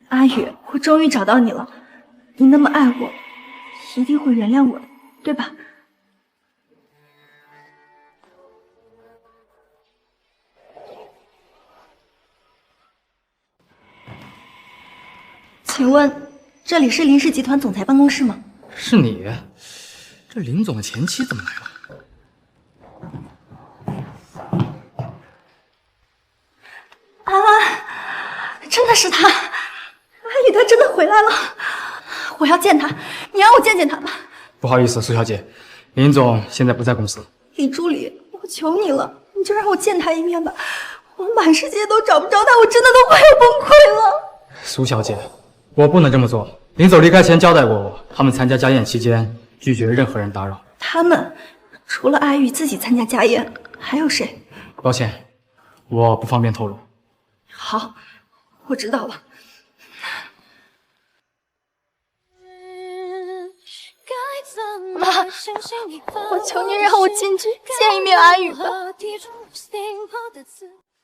阿宇，我终于找到你了，你那么爱我，一定会原谅我的，对吧？请问这里是林氏集团总裁办公室吗？是你？这林总的前妻怎么来了？真的是他，阿宇他真的回来了，我要见他，你让我见见他吧。不好意思，苏小姐，林总现在不在公司。李助理，我求你了，你就让我见他一面吧，我满世界都找不着他，我真的都快要崩溃了。苏小姐，我不能这么做。林总离开前交代过我，他们参加家宴期间拒绝任何人打扰。他们除了阿宇自己参加家宴，还有谁？抱歉，我不方便透露。好，我知道了。妈，我求你让我进去见一面阿宇吧。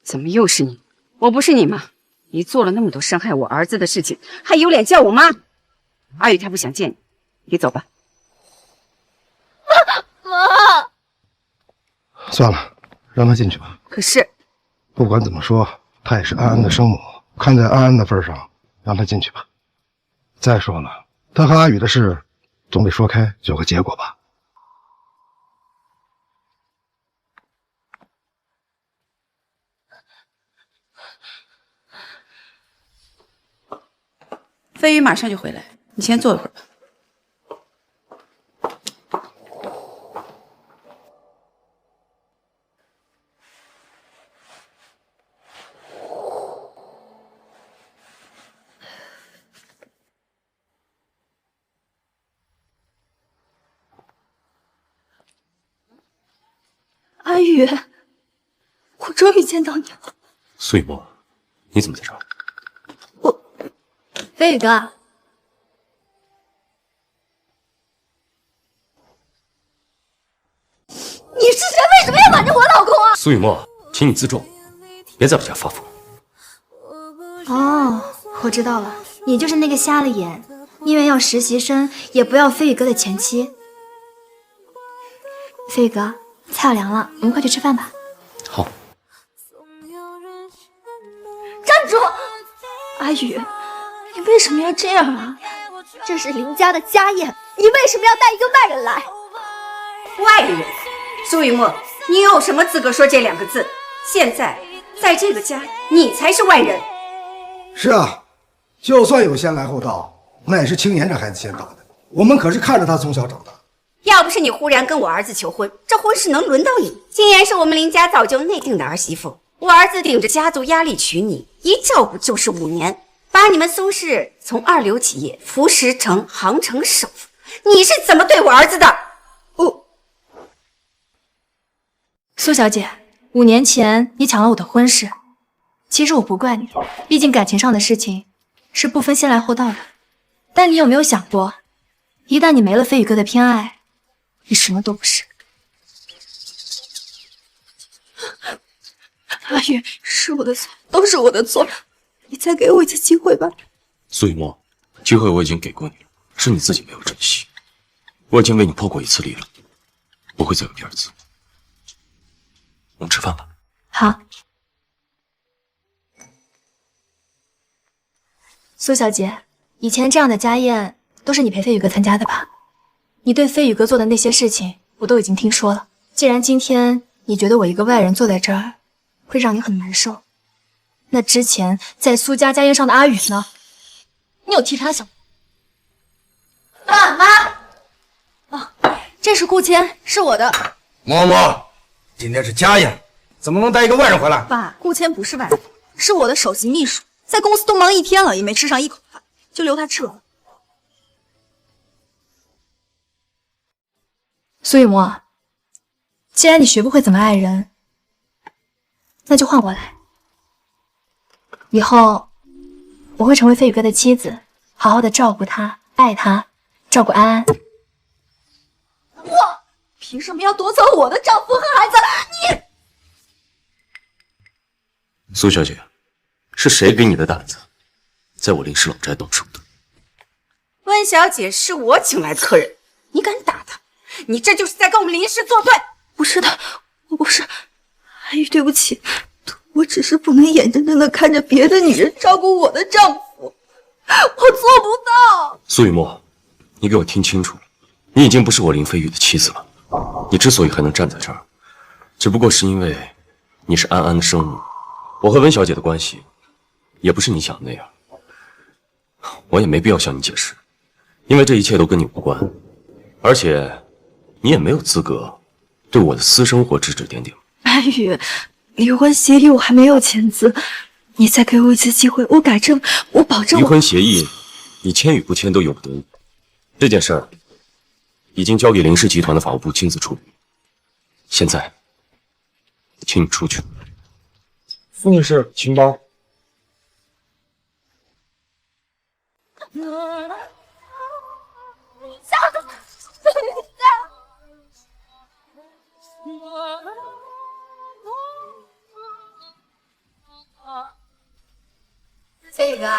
怎么又是你？我不是你吗？你做了那么多伤害我儿子的事情，还有脸叫我妈？阿宇他不想见你，你走吧。妈，算了，让他进去吧。可是，不管怎么说，她也是安安的生母，看在安安的份上，让她进去吧。再说了，她和阿宇的事，总得说开，有个结果吧。飞宇马上就回来，你先坐一会儿吧。阿宇，我终于见到你了。苏雨墨，你怎么在这儿？飞宇哥，你是谁？为什么要瞒着我老公啊？苏雨墨，请你自重，别在我家发疯。哦，我知道了，你就是那个瞎了眼，宁愿要实习生也不要飞宇哥的前妻。飞宇哥，菜要凉了，我们快去吃饭吧。好。站住！阿宇，你为什么要这样啊？这是林家的家宴，你为什么要带一个外人来？外人？苏雨墨，你有什么资格说这两个字？现在，在这个家，你才是外人。是啊，就算有先来后到，那也是青岩这孩子先到的。我们可是看着他从小长大。要不是你忽然跟我儿子求婚，这婚事能轮到你？青岩是我们林家早就内定的儿媳妇，我儿子顶着家族压力娶你，一照顾就是5年，把你们苏氏从二流企业扶持成杭城首富，你是怎么对我儿子的？苏小姐，5年前你抢了我的婚事，其实我不怪你，毕竟感情上的事情是不分先来后到的。但你有没有想过，一旦你没了飞宇哥的偏爱，你什么都不是。阿宇，是我的错，都是我的错，你再给我一次机会吧。苏雨墨，机会我已经给过你了，是你自己没有珍惜。我已经为你破过一次例了，不会再有第二次。我们吃饭吧。好。苏小姐，以前这样的家宴都是你陪飞宇哥参加的吧？你对飞宇哥做的那些事情，我都已经听说了。既然今天你觉得我一个外人坐在这儿会让你很难受，那之前在苏家家宴上的阿宇呢？你有替他想？爸妈，啊，这是顾谦，是我的。嬷嬷，今天是家宴，怎么能带一个外人回来？爸，顾谦不是外人，是我的首席秘书，在公司都忙一天了，也没吃上一口饭，就留他吃了。苏雨墨，既然你学不会怎么爱人，那就换我来。以后我会成为飞宇哥的妻子，好好的照顾他，爱他，照顾安安。我凭什么要夺走我的丈夫和孩子？你苏小姐，是谁给你的胆子，在我林氏老宅动手的？温小姐是我请来的客人，你敢打她？你这就是在跟我们林氏作对！不是的，我不是。阿玉，对不起，我只是不能眼睁睁的看着别的女人照顾我的丈夫，我做不到。苏雨墨，你给我听清楚了，你已经不是我林飞宇的妻子了。你之所以还能站在这儿，只不过是因为你是安安的生母。我和温小姐的关系，也不是你想的那样。我也没必要向你解释，因为这一切都跟你无关，而且你也没有资格对我的私生活指指点点。阿宇，离婚协议我还没有签字，你再给我一次机会，我改正，我保证。离婚协议，你签与不签都由不得你。这件事儿已经交给林氏集团的法务部亲自处理。现在，请你出去。苏女士，请帮。飞宇哥，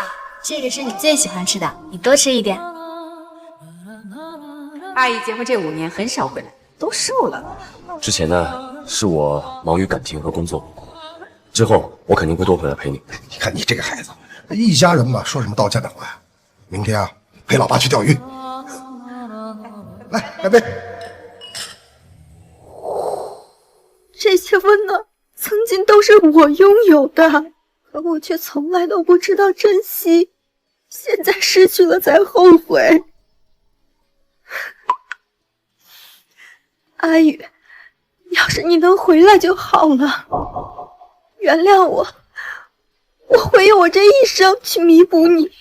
这个是你最喜欢吃的，你多吃一点。阿姨结婚这5年很少回来，都瘦了。之前呢，是我忙于感情和工作，之后我肯定会多回来陪你。你看你这个孩子，一家人嘛，说什么道歉的话呀？明天啊，陪老爸去钓鱼。来，干杯！这些温暖曾经都是我拥有的，可我却从来都不知道珍惜，现在失去了才后悔。阿宇，要是你能回来就好了，原谅我，我会用我这一生去弥补你。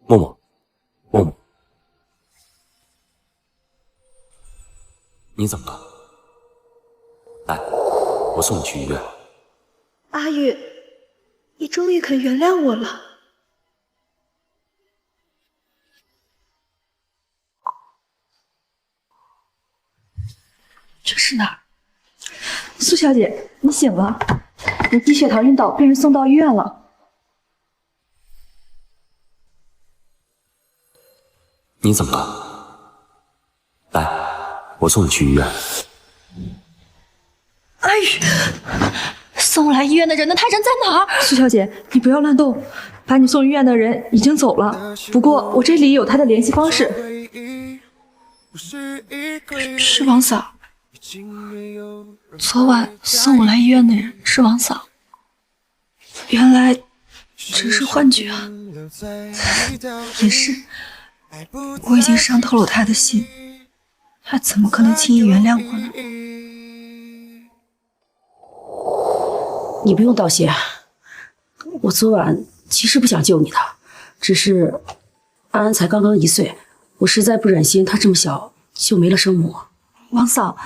默默，默默，你怎么了？来，我送你去医院。阿宇，你终于肯原谅我了。这是哪儿？苏小姐，你醒了，你低血糖晕倒，被人送到医院了。你怎么了？来，我送你去医院。阿宇，送我来医院的人呢？他人在哪儿？苏小姐，你不要乱动，把你送医院的人已经走了，不过我这里有他的联系方式。是王嫂，昨晚送我来医院的人是王嫂，原来只是幻觉啊！也是，我已经伤透了他的心，他怎么可能轻易原谅我呢？你不用道谢，我昨晚其实不想救你的，只是安安才刚刚1岁，我实在不忍心她这么小就没了生母。王嫂，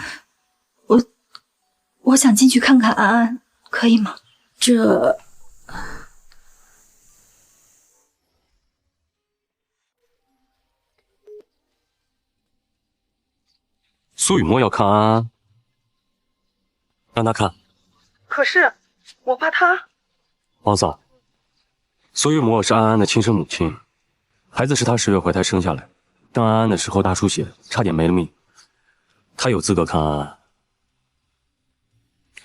我想进去看看安安，可以吗？这苏雨墨要看安安，让他看。可是我怕他。王嫂，苏雨墨是安安的亲生母亲，孩子是她10月怀胎生下来，但安安的时候大出血，差点没了命。她有资格看安安。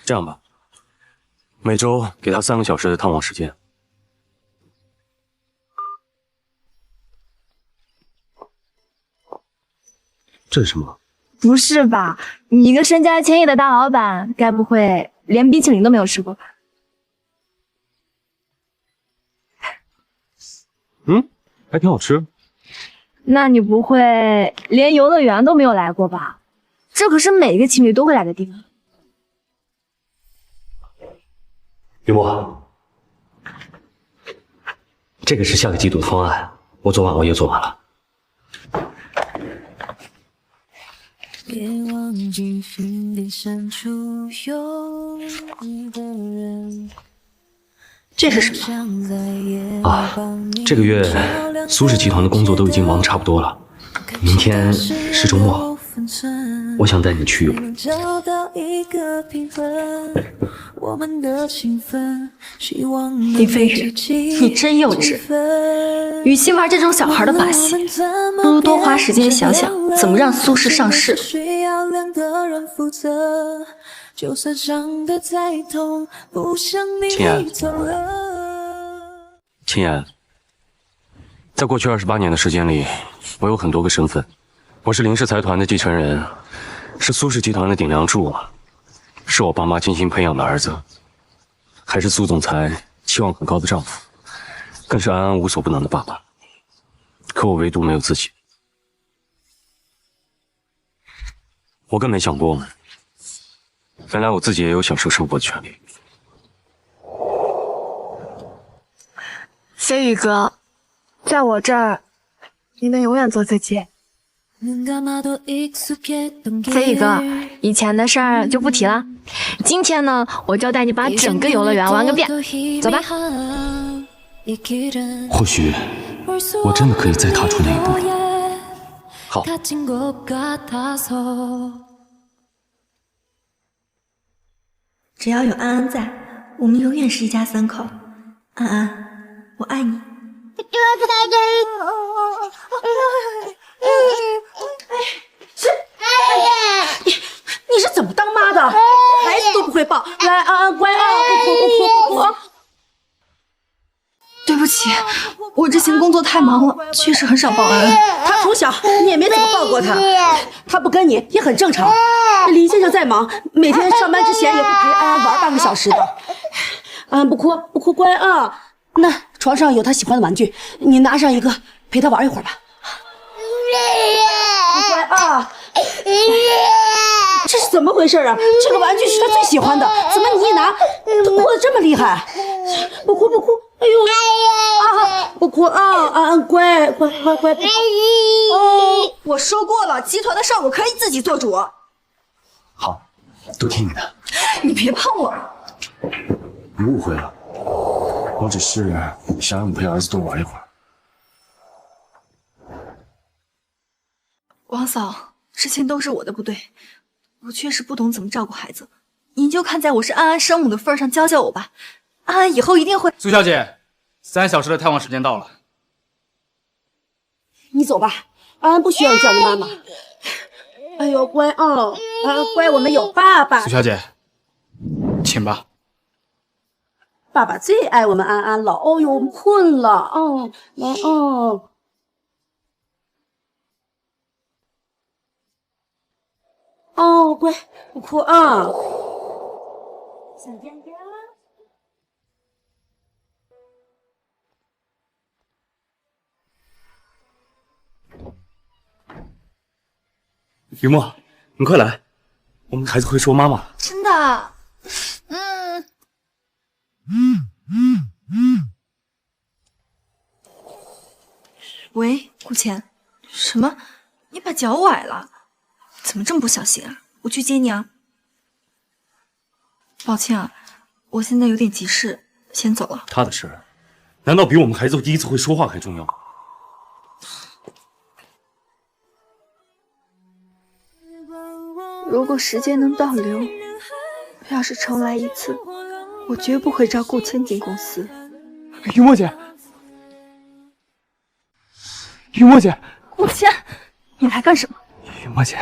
这样吧，每周给她3个小时的探望时间。这是什么？不是吧？你一个身家千亿的大老板，该不会连冰淇淋都没有吃过吧？还挺好吃。那你不会连游乐园都没有来过吧？这可是每一个情侣都会来的地方。雨墨，这个是下个季度的方案，我昨晚熬夜做完了。别忘记心底深处有你的人。这是什么？啊，这个月苏氏集团的工作都已经忙得差不多了，明天是周末，我想带你去游。找到一个平衡，我们的情分，希望林飞宇，你真幼稚。与其玩这种小孩的把戏，不如多花时间想想怎么让苏氏上市。需要2个人负责，就算伤得再痛，不想你走了。秦岩，在过去28年的时间里，我有很多个身份。我是林氏财团的继承人，是苏氏集团的顶梁柱，是我爸妈精心培养的儿子，还是苏总裁期望很高的丈夫，更是安安无所不能的爸爸。可我唯独没有自己。我更没想过，原来我自己也有享受生活的权利。飞宇哥，在我这儿，你能永远做自己。飞宇哥，以前的事儿就不提了。今天呢，我就带你把整个游乐园玩个遍，走吧。或许我真的可以再踏出那一步。好。只要有安安在，我们永远是一家3口。安安，我爱你。你是怎么当妈的？孩子都不会抱，来，安安乖啊，不哭。对不起，我之前工作太忙了，确实很少抱安安。他从小你也没怎么抱过他，他不跟你也很正常。林先生再忙，每天上班之前也会陪安安玩半个小时的。安安不哭，乖啊。那床上有他喜欢的玩具，你拿上一个陪他玩一会儿吧。乖啊。这是怎么回事啊？这个玩具是他最喜欢的，怎么你一拿，他哭得这么厉害？不哭，哎呦，啊，不哭啊，安安乖。哦，我说过了，集团的事我可以自己做主。好，都听你的。你别碰我。你误会了，我只是想让你陪儿子多玩一会儿。王嫂，之前都是我的不对，我确实不懂怎么照顾孩子。您就看在我是安安生母的份上教教我吧，安安以后一定会。苏小姐，3小时的探望时间到了，你走吧，安安不需要你这样的妈妈。哎呦，乖啊，安安乖，我们有爸爸。苏小姐，请吧。爸爸最爱我们安安了。哦呦，我们困了，来乖，不哭啊。小尖尖。雨墨，你快来，我们孩子会说妈妈。真的？喂，顾倩，什么？你把脚崴了？怎么这么不小心啊？我去接你啊。抱歉啊，我现在有点急事，先走了。他的事儿，难道比我们孩子第一次会说话还重要？如果时间能倒流，要是重来一次，我绝不会招顾千进公司。雨墨姐，雨墨姐，顾千，你来干什么？雨墨姐，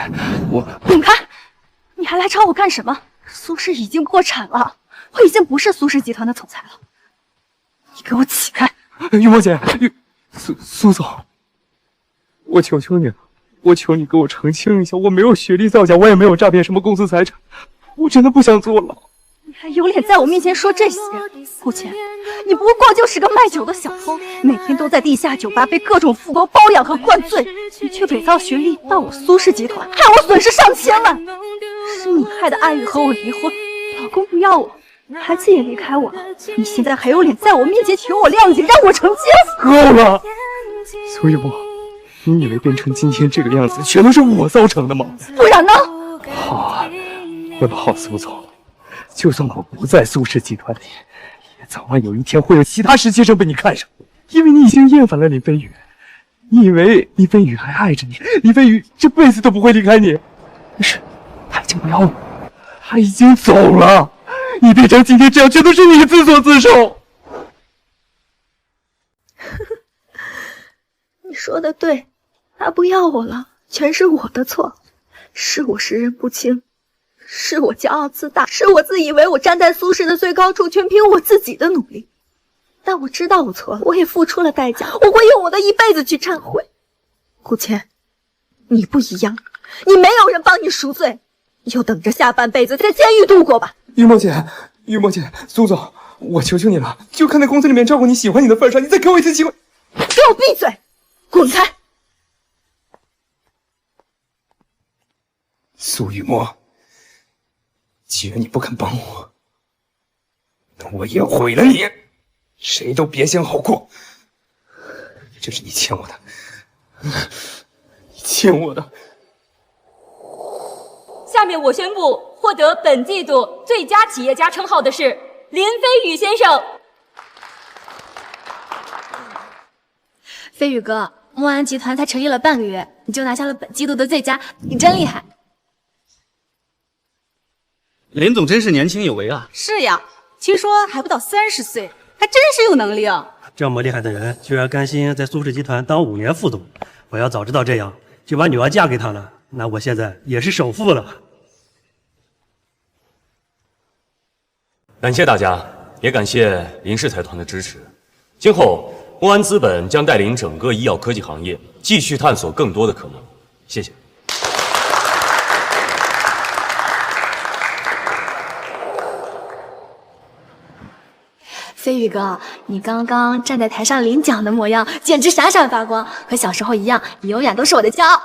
我滚开！你还来找我干什么？苏氏已经破产了，我已经不是苏氏集团的总裁了。你给我起开！雨墨姐，苏总，我求求你了，我求你给我澄清一下，我没有学历造假，我也没有诈骗什么公司财产，我真的不想坐牢。你还有脸在我面前说这些？顾千，你不过就是个卖酒的小偷，每天都在地下酒吧被各种富豪包养和灌醉，你却伪造学历到我苏氏集团，害我损失上千万。是你害得阿宇和我离婚，老公不要我，孩子也离开我了。你现在还有脸在我面前求我谅解，让我成亲？够了，苏雨墨，你以为变成今天这个样子全都是我造成的吗？不然呢？好啊，为了好苏总，就算我不在苏氏集团里，也早晚有一天会有其他实习生被你看上，因为你已经厌烦了林飞宇。你以为林飞宇还爱着你，林飞宇这辈子都不会离开你，但是他已经不要你，他已经走了。你变成今天这样，全都是你自作自受。你说的对，他不要我了，全是我的错，是我识人不清，是我骄傲自大，是我自以为我站在苏氏的最高处，全凭我自己的努力。但我知道我错了，我也付出了代价，我会用我的一辈子去忏悔。顾千，你不一样，你没有人帮你赎罪，你就等着下半辈子在监狱度过吧。雨墨姐，雨墨姐，苏总，我求求你了，就看在公司里面照顾你喜欢你的份上，你再给我一次机会。给我闭嘴，滚开！苏雨墨，既然你不肯帮我，那我也毁了你，谁都别想好过。这是你欠我的，你欠我的。下面我宣布，获得本季度最佳企业家称号的是林飞宇先生。飞宇哥，墨安集团才成立了半个月，你就拿下了本季度的最佳，你真厉害！林总真是年轻有为啊！是呀，听说还不到30岁，还真是有能力啊！这么厉害的人，居然甘心在苏氏集团当5年副总，我要早知道这样，就把女儿嫁给他了，那我现在也是首富了。感谢大家，也感谢林氏财团的支持。今后，墨安资本将带领整个医药科技行业继续探索更多的可能。谢谢。飞宇哥，你刚刚站在台上领奖的模样，简直闪闪发光，和小时候一样，你永远都是我的骄傲。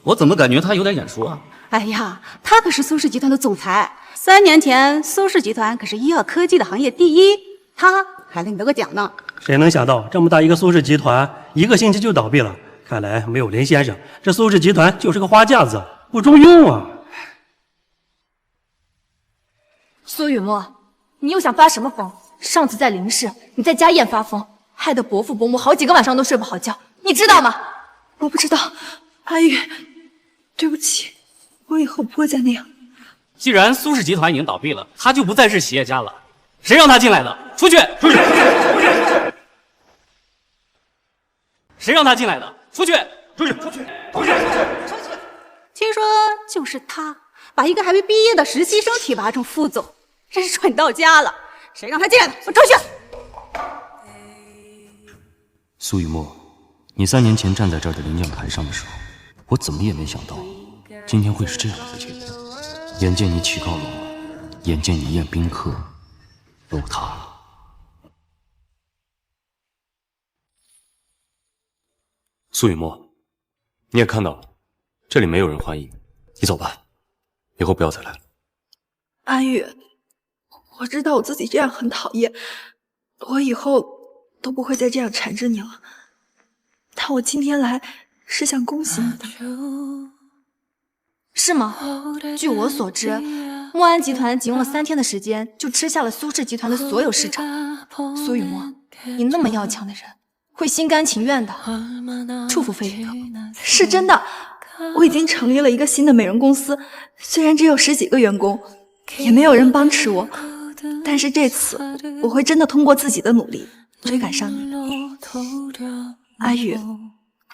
我怎么感觉他有点眼熟啊？哎呀，他可是苏氏集团的总裁，3年前苏氏集团可是医药科技的行业第1，他还领得个奖呢。谁能想到这么大一个苏氏集团，1个星期就倒闭了？看来没有林先生，这苏氏集团就是个花架子，不中用啊！苏雨墨，你又想发什么疯？上次在林氏，你在家宴发疯，害得伯父伯母好几个晚上都睡不好觉，你知道吗？我不知道，阿玉，对不起，我以后不会再那样。既然苏氏集团已经倒闭了，他就不再是企业家了。谁让他进来的？出去！出去！谁让他进来的？出去！出去！出去！出去！听说就是他把一个还没毕业的实习生提拔成副总，真是蠢到家了。谁让他进来的？我出去！苏雨墨，你3年前站在这儿的领奖台上的时候，我怎么也没想到，今天会是这样的结果。眼见你起高楼，眼见你宴宾客，楼塌了。苏雨墨，你也看到了，这里没有人欢迎，你走吧，以后不要再来了。安宇，我知道我自己这样很讨厌，我以后都不会再这样缠着你了。但我今天来是想恭喜你的。是吗？据我所知，墨安集团仅用了3天的时间就吃下了苏氏集团的所有市场。苏雨墨，你那么要强的人，会心甘情愿的祝福飞宇哥。是真的，我已经成立了一个新的美容公司，虽然只有10几个员工，也没有人帮持我，但是这次我会真的通过自己的努力追赶上你。阿宇，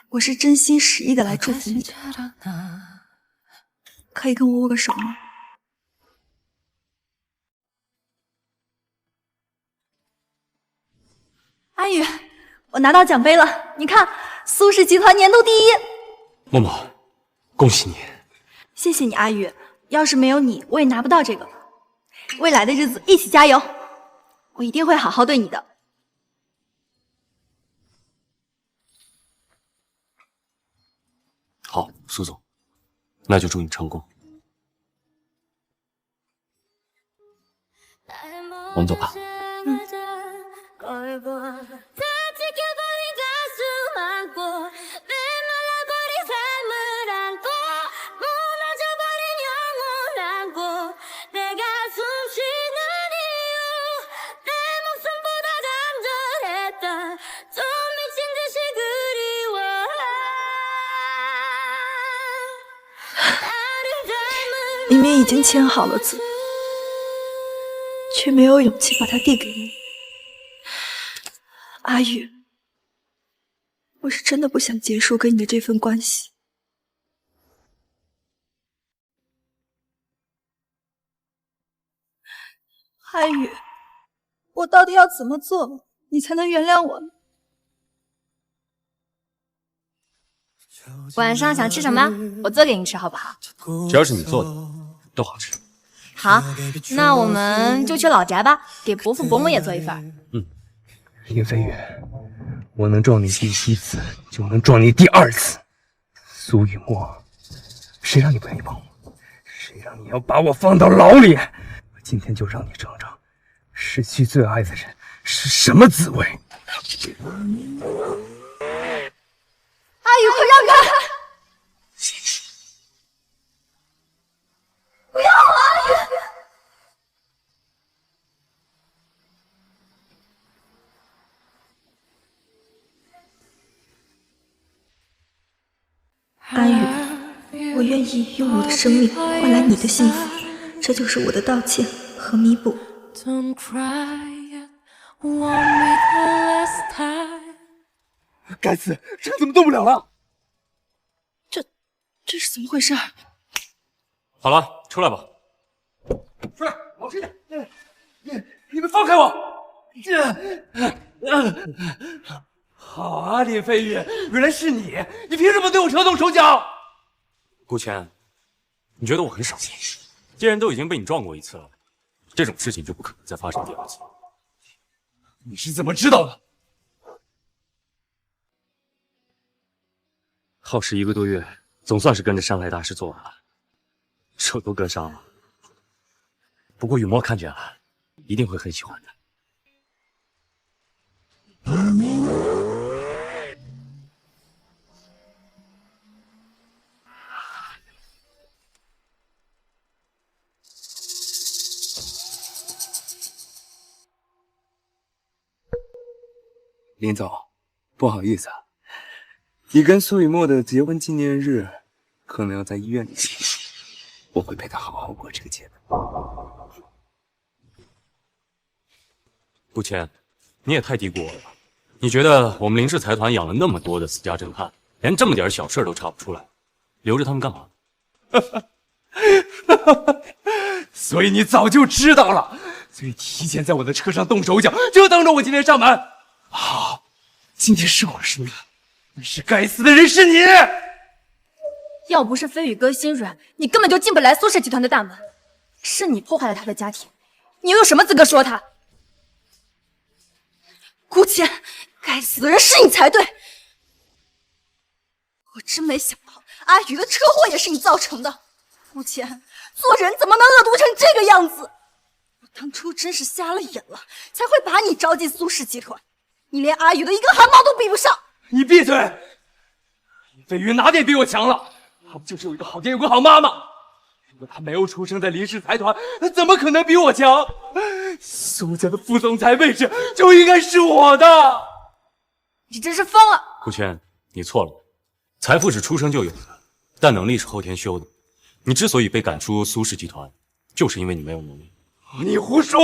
我是真心实意的来祝福你的，可以跟我握个手吗？阿宇，我拿到奖杯了，你看，苏氏集团年度第一。默默，恭喜你！谢谢你，阿宇。要是没有你，我也拿不到这个。未来的日子一起加油，我一定会好好对你的。好，苏总，那就祝你成功。我们走吧。里面已经签好了字，却没有勇气把它递给你。阿宇，我是真的不想结束跟你的这份关系。阿宇，我到底要怎么做，你才能原谅我呢？晚上想吃什么？我做给你吃好不好？只要是你做的，都好吃。好，那我们就去老宅吧，给伯父伯母也做一份。林飞宇，我能撞你第1次，就能撞你第2次。苏雨墨，谁让你不愿意帮我？谁让你要把我放到牢里？我今天就让你尝尝失去最爱的人是什么滋味。阿宇，快让开！不要啊，阿宇！阿宇，我愿意用我的生命换来你的幸福，这就是我的道歉和弥补。该死，车怎么动不了了？这是怎么回事？好了，出来吧。出来，老实点！你们放开我！好啊，林飞宇，原来是你！你凭什么对我车动手脚？顾谦，你觉得我很傻？既然都已经被你撞过1次了，这种事情就不可能再发生第2次。你是怎么知道的？耗时1个多月，总算是跟着山来大师做完了，手都割伤了。不过雨墨看见了，一定会很喜欢的。林总，不好意思啊，你跟苏雨墨的结婚纪念日可能要在医院里庆祝，我会陪他好好过这个节的。顾谦，你也太低估我了吧？你觉得我们林氏财团养了那么多的私家侦探，连这么点小事都查不出来，留着他们干嘛？所以你早就知道了，所以提前在我的车上动手脚，就等着我今天上门。好，今天是我输了，但是该死的人是你。要不是飞宇哥心软，你根本就进不来苏氏集团的大门。是你破坏了他的家庭，你又有什么资格说他？顾谦，该死的人是你才对！我真没想到阿宇的车祸也是你造成的。顾谦，做人怎么能恶毒成这个样子？我当初真是瞎了眼了，才会把你招进苏氏集团。你连阿宇的一根汗毛都比不上！你闭嘴！林飞宇哪点比我强了？他不就是有一个好爹有个好妈吗？如果他没有出生在林氏财团，他怎么可能比我强？苏家的副总裁位置就应该是我的。你真是疯了！顾谦，你错了，财富是出生就有的，但能力是后天修的。你之所以被赶出苏氏集团，就是因为你没有能力。你胡说！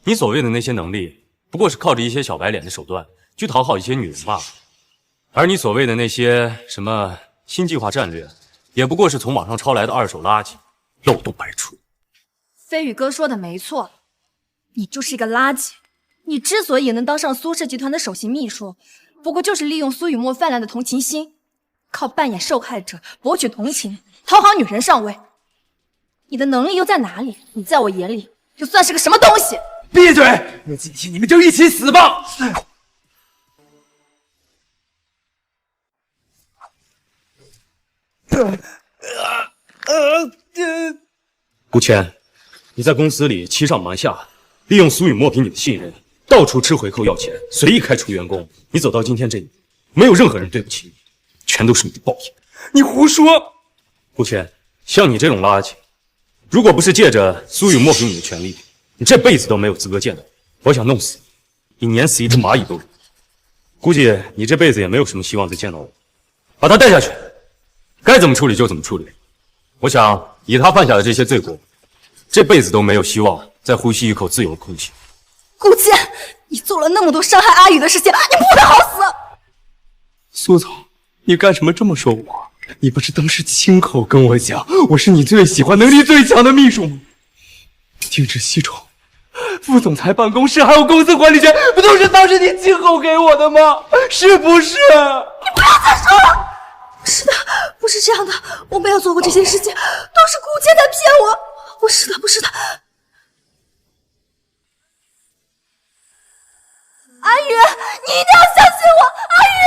你所谓的那些能力，不过是靠着一些小白脸的手段去讨好一些女人罢了。而你所谓的那些什么新计划战略，也不过是从网上抄来的二手垃圾，漏洞百出。飞宇哥说的没错，你就是一个垃圾。你之所以能当上苏氏集团的首席秘书，不过就是利用苏雨墨泛滥的同情心，靠扮演受害者博取同情，讨好女人上位。你的能力又在哪里？你在我眼里又算是个什么东西？闭嘴！有机器你们就一起死吧！顾谦，你在公司里欺上瞒下，利用苏雨墨给你的信任，到处吃回扣要钱，随意开除员工。你走到今天这一步，没有任何人对不起你，全都是你的报应。你胡说！顾谦，像你这种垃圾，如果不是借着苏雨墨给你的权利，你这辈子都没有资格见到我。我想弄死你，比碾死一只蚂蚁都容易。估计你这辈子也没有什么希望再见到我。把他带下去，该怎么处理就怎么处理。我想以他犯下的这些罪过，这辈子都没有希望再呼吸一口自由的空气。顾谦，你做了那么多伤害阿宇的事情，你不得好死！苏总，你干什么这么说我？你不是当时亲口跟我讲，我是你最喜欢、能力最强的秘书吗？定制西装、副总裁办公室还有公司管理权，不都是当时你亲口给我的吗？是不是？你不要再说了！是的，不是这样的，我没有做过这些事情，都是顾谦在骗我。不是的，不是的。阿宇，你一定要相信我，阿宇！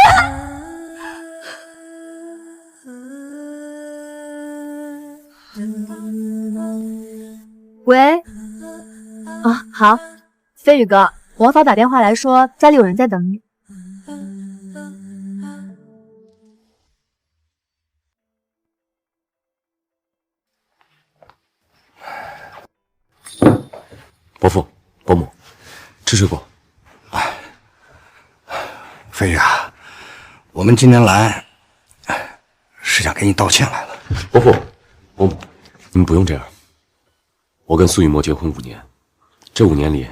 喂，啊，好，飞宇哥，王嫂打电话来说家里有人在等你。伯父、伯母，吃水果。飞宇啊，我们今天来是想给你道歉来了。伯父、伯母，你们不用这样。我跟苏雨墨结婚5年，这5年里，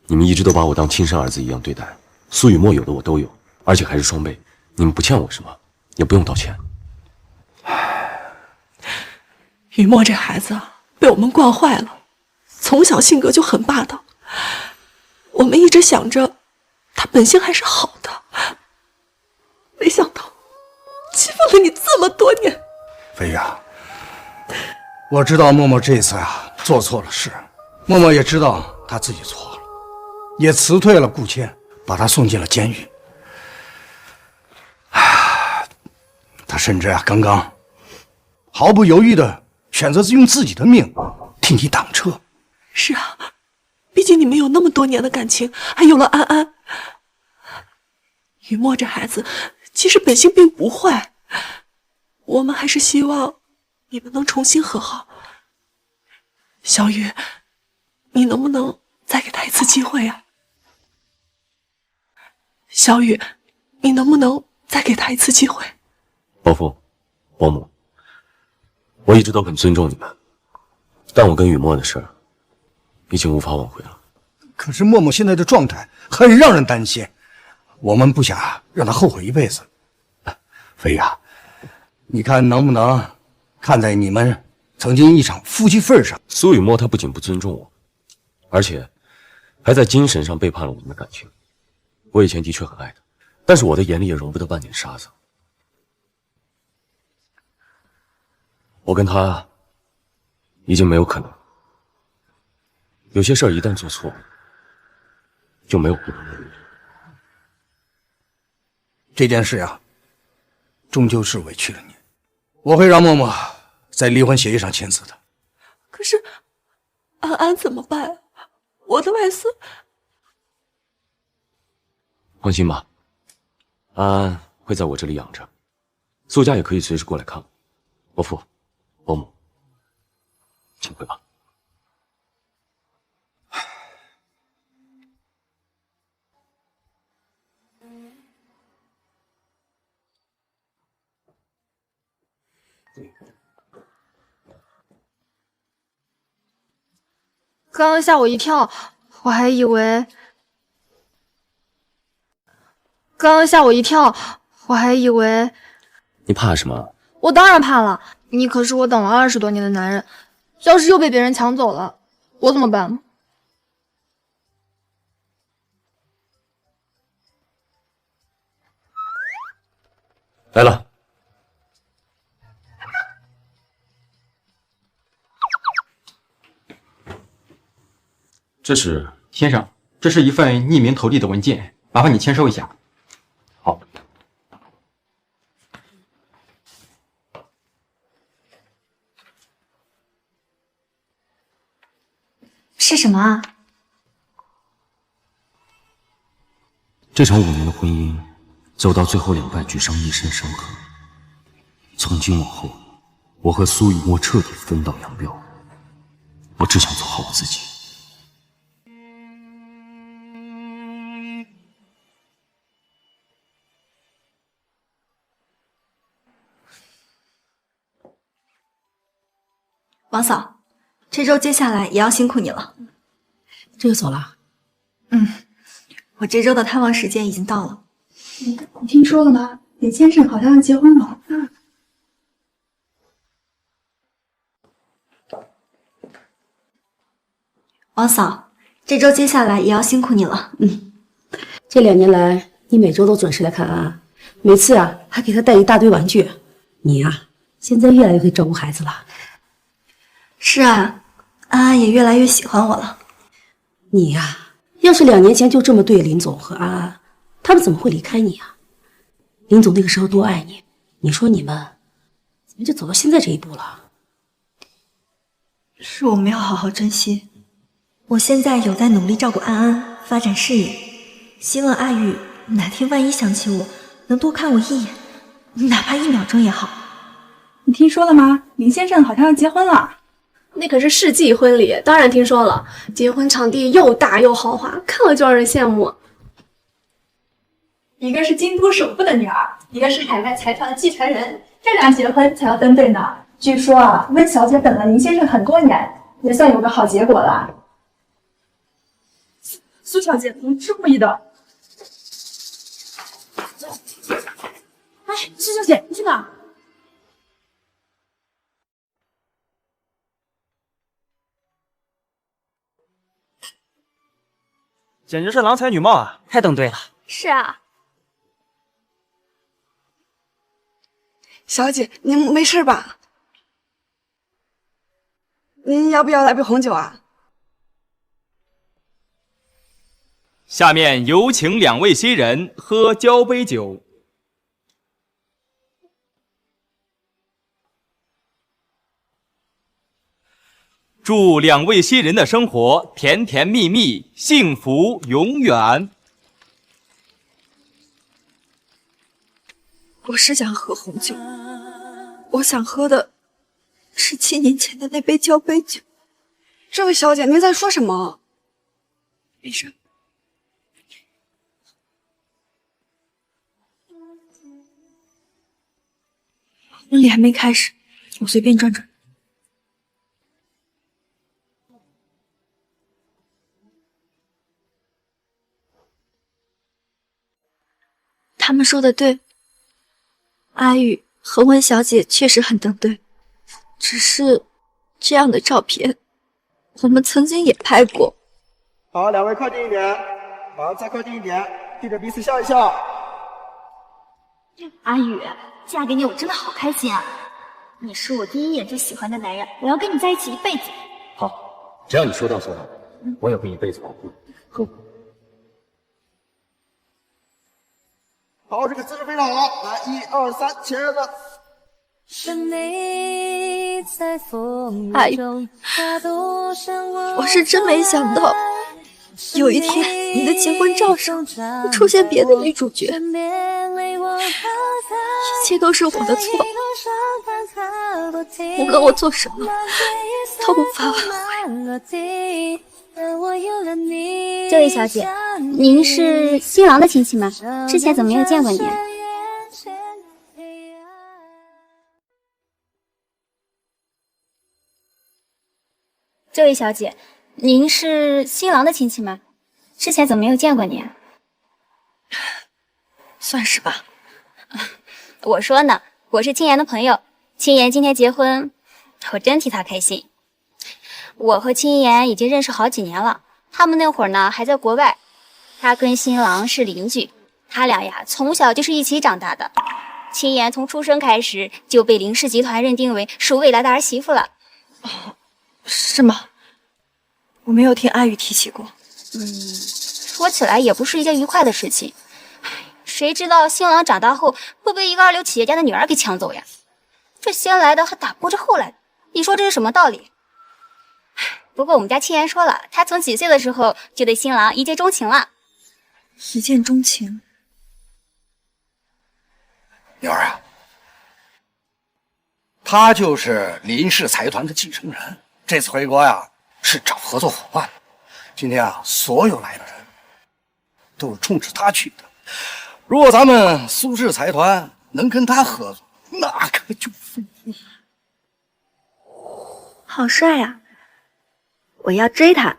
你们一直都把我当亲生儿子一样对待。苏雨墨有的我都有，而且还是双倍。你们不欠我什么，也不用道歉。雨墨这孩子被我们惯坏了，从小性格就很霸道。我们一直想着他本性还是好的，没想到欺负了你这么多年。飞宇啊，我知道默默这次做错了事，默默也知道他自己错了，也辞退了顾谦，把他送进了监狱。他甚至刚刚毫不犹豫地选择用自己的命替你挡车。是啊，毕竟你们有那么多年的感情，还有了安安。雨墨这孩子其实本性并不坏，我们还是希望你们能重新和好。小雨，你能不能再给他一次机会啊？小雨，你能不能再给他一次机会？伯父、伯母，我一直都很尊重你们，但我跟雨墨的事儿已经无法挽回了。可是默默现在的状态很让人担心，我们不想让他后悔一辈子。飞宇啊，你看能不能看在你们曾经一场夫妻份上？苏雨墨他不仅不尊重我，而且还在精神上背叛了我们的感情。我以前的确很爱他，但是我的眼里也容不得半点沙子。我跟他已经没有可能，有些事儿一旦做错，就没有不能的路。这件事终究是委屈了你，我会让默默在离婚协议上签字的。可是安安怎么办？我的外孙……放心吧，安安会在我这里养着，苏家也可以随时过来看我。伯父、伯母，请回吧。刚刚吓我一跳，我还以为……你怕什么？我当然怕了，你可是我等了20多年的男人，要是又被别人抢走了，我怎么办？来了。这是先生，这是一份匿名投递的文件，麻烦你签收一下。好。是什么啊？这场5年的婚姻走到最后两败俱伤，一生伤痕。从今往后，我和苏雨墨彻底分道扬镳。我只想做好我自己。王嫂，这周接下来也要辛苦你了。这就走了？我这周的探望时间已经到了。你听说了吗？林先生好像要结婚了。王嫂，这周接下来也要辛苦你了。这2年来，你每周都准时来看安安，每次啊还给他带一大堆玩具。你呀，现在越来越会照顾孩子了。是啊，安安也越来越喜欢我了。你呀，要是2年前就这么对林总和安安，他们怎么会离开你啊？林总那个时候多爱你，你说你们怎么就走到现在这一步了？是我没有好好珍惜。我现在有在努力照顾安安，发展事业，希望阿宇哪天万一想起我，能多看我一眼，哪怕1秒钟也好。你听说了吗？林先生好像要结婚了。那可是世纪婚礼，当然听说了。结婚场地又大又豪华，看了就让人羡慕。一个是京都首富的女儿，一个是海外财团的继承人，这俩结婚才要登对呢。据说啊，温小姐等了林先生很多年，也算有个好结果了。苏小姐，您是故意的。哎，苏小姐，你去哪？简直是郎才女貌啊！太登对了。是啊。小姐，您没事吧？您要不要来杯红酒啊？下面有请2位新人喝交杯酒。祝2位新人的生活甜甜蜜蜜，幸福永远。我是想喝红酒，我想喝的是7年前的那杯交杯酒。这位小姐，您在说什么？没事。婚礼还没开始，我随便转转。他们说的对，阿宇和温小姐确实很登对，只是这样的照片，我们曾经也拍过。好，2位靠近一点，好，再靠近一点，对着彼此笑一笑。阿宇，嫁给你我真的好开心啊！你是我第一眼就喜欢的男人，我要跟你在一起一辈子。好，只要你说到做到，我也会一辈子保护你。好，这个姿势非常好，来，1、2、3，前儿子。阿宇，我是真没想到，有一天你的结婚照上会出现别的女主角，一切都是我的错，无论我做什么都无法挽回。这位小姐，您是新郎的亲戚吗？之前怎么没有见过你啊？这位小姐，您是新郎的亲戚吗？之前怎么没有见过您？算是吧。我说呢，我是青妍的朋友，青妍今天结婚，我真替她开心。我和青妍已经认识好几年了，他们那会儿呢还在国外，她跟新郎是邻居，他俩呀从小就是一起长大的。青妍从出生开始就被林氏集团认定为是未来的儿媳妇了。哦，是吗？我没有听阿宇提起过。说起来也不是一件愉快的事情。谁知道新郎长大后会被一个二流企业家的女儿给抢走呀？这先来的还打不过这后来的，你说这是什么道理？不过我们家青妍说了，她从几岁的时候就对新郎一见钟情了。一见钟情？女儿啊，他就是林氏财团的继承人，这次回国呀是找合作伙伴。今天啊，所有来的人都是冲着他去的。如果咱们苏氏财团能跟他合作，那可就飞了。好帅呀！我要追他。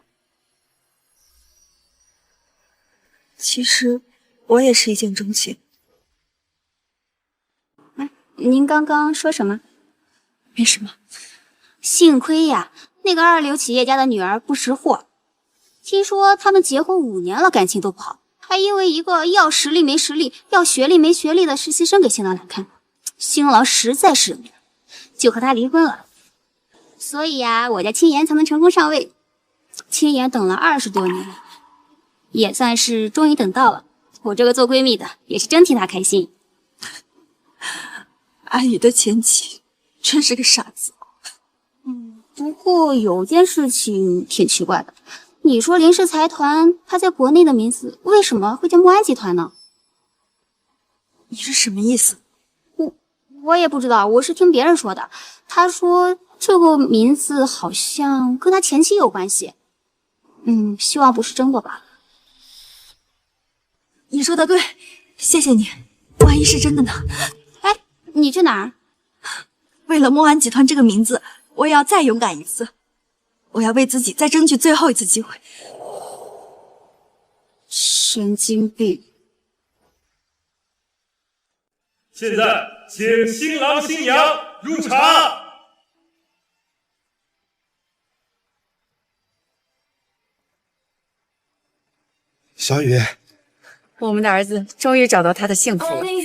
其实我也是一见钟情。您刚刚说什么？没什么。幸亏呀，那个二流企业家的女儿不识货。听说他们结婚5年了，感情都不好，还因为一个要实力没实力、要学历没学历的实习生给新郎难看。新郎实在是忍不了，就和他离婚了。所以呀，我家青妍才能成功上位。青妍等了20多年了，也算是终于等到了。我这个做闺蜜的也是真替她开心。阿宇的前妻真是个傻子。不过有件事情挺奇怪的，你说林氏财团它在国内的名字为什么会叫墨安集团呢？你是什么意思？我也不知道，我是听别人说的。他说这个名字好像跟他前妻有关系。希望不是真的吧。你说的对，谢谢你。万一是真的呢？哎，你去哪儿？为了墨安集团这个名字，我也要再勇敢一次。我要为自己再争取最后一次机会。神经病。现在请新郎新娘入场。小雨，我们的儿子终于找到他的幸福了。新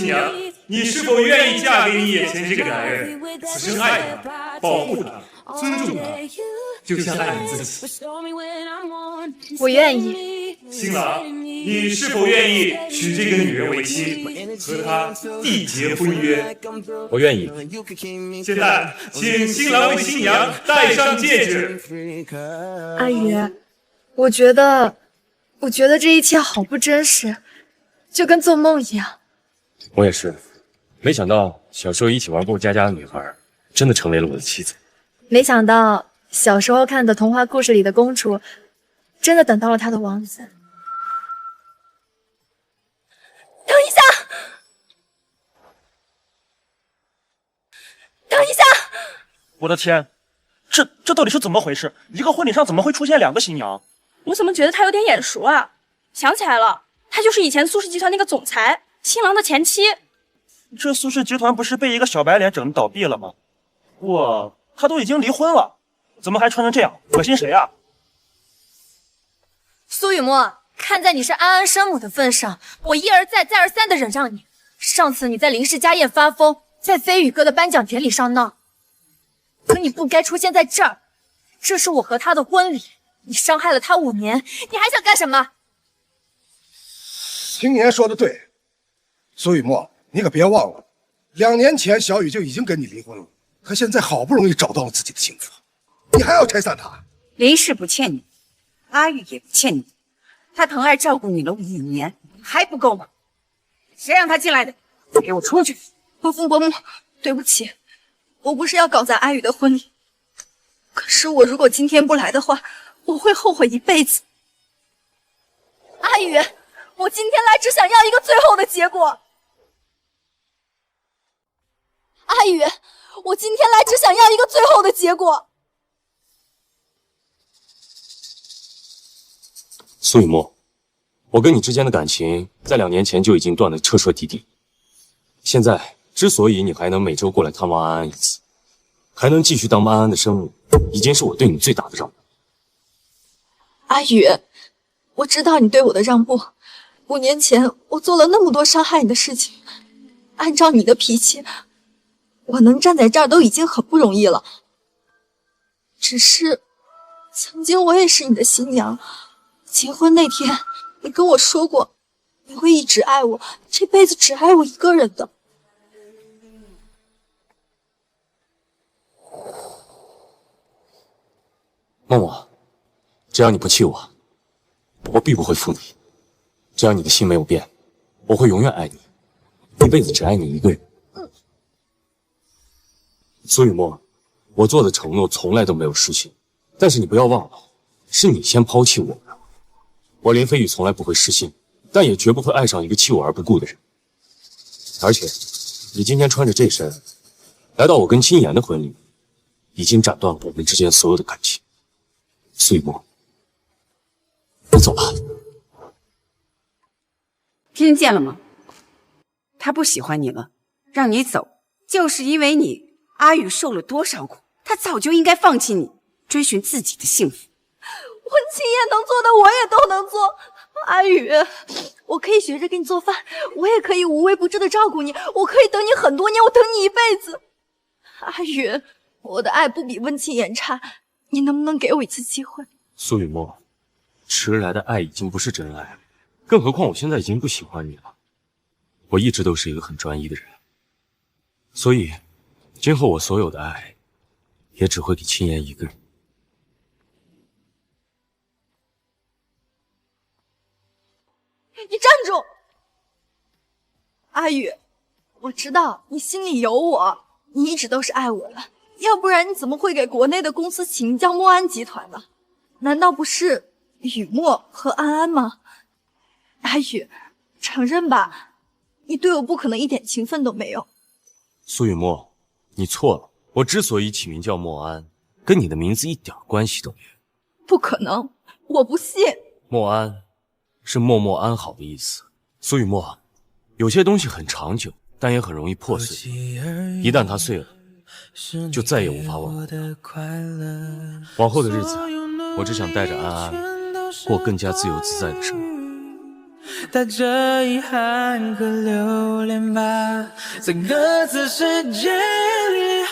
娘，你是否愿意嫁给你眼前这个男人，此生爱他，保护他，尊重他，就像爱你自己？我愿意。新郎，你是否愿意娶这个女人为妻，和她缔结婚约？我愿意。现在，请新郎为新娘戴上戒指。阿宇，我觉得这一切好不真实，就跟做梦一样。我也是，没想到小时候一起玩过家家的女孩，真的成为了我的妻子。没想到小时候看的童话故事里的公主，真的等到了她的王子。等一下，等一下！我的天，这到底是怎么回事？一个婚礼上怎么会出现2个新娘？我怎么觉得他有点眼熟啊？想起来了，他就是以前苏氏集团那个总裁，新郎的前妻。这苏氏集团不是被一个小白脸整得倒闭了吗？他都已经离婚了，怎么还穿成这样？恶心谁啊？苏雨墨，看在你是安安生母的份上，我一而再再而三的忍让你。上次你在林氏家宴发疯，在飞宇哥的颁奖典礼上闹，可你不该出现在这儿。这是我和他的婚礼，你伤害了他5年，你还想干什么？青年说的对，苏雨墨，你可别忘了，2年前小雨就已经跟你离婚了，他现在好不容易找到了自己的幸福，你还要拆散他？林氏不欠你，阿玉也不欠你，他疼爱照顾你了5年，还不够吗？谁让他进来的？给我出去！伯父伯母，对不起，我不是要搞砸阿宇的婚礼，可是我如果今天不来的话，我会后悔一辈子。阿宇，我今天来只想要一个最后的结果。阿宇，我今天来只想要一个最后的结果。苏雨墨，我跟你之间的感情在2年前就已经断得彻彻底底。现在之所以你还能每周过来探望安安一次，还能继续当安安的生母，已经是我对你最大的让步。阿宇，我知道你对我的让步。5年前我做了那么多伤害你的事情，按照你的脾气，我能站在这儿都已经很不容易了。只是，曾经我也是你的新娘，结婚那天你跟我说过，你会一直爱我，这辈子只爱我一个人的。默默，只要你不气我，我必不会负你。只要你的心没有变，我会永远爱你，一辈子只爱你一个人。苏雨墨，我做的承诺从来都没有实现，但是你不要忘了，是你先抛弃我的。我林飞宇从来不会失信，但也绝不会爱上一个弃我而不顾的人。而且，你今天穿着这身，来到我跟金妍的婚礼，已经斩断了我们之间所有的感情。苏雨墨，你走吧。听见了吗？他不喜欢你了，让你走，就是因为你阿宇受了多少苦，他早就应该放弃你，追寻自己的幸福。我亲眼能做的我也都能做。阿宇，我可以学着给你做饭，我也可以无微不至的照顾你，我可以等你很多年，我等你一辈子。阿宇，我的爱不比温情言差，你能不能给我一次机会？苏雨墨，迟来的爱已经不是真爱了，更何况我现在已经不喜欢你了。我一直都是一个很专一的人，所以今后我所有的爱也只会给青妍一个人。你站住！阿宇，我知道你心里有我，你一直都是爱我的，要不然你怎么会给国内的公司起名叫墨安集团呢？难道不是雨墨和安安吗？阿宇，承认吧，你对我不可能一点情分都没有。苏雨墨，你错了，我之所以起名叫墨安，跟你的名字一点关系都没有。不可能，我不信。墨安是默默安好的意思。苏雨墨，有些东西很长久，但也很容易破碎，一旦它碎了，就再也无法挽回。往后的日子，我只想带着安安过更加自由自在的生活。带着遗憾和留恋吧，在各自世界里，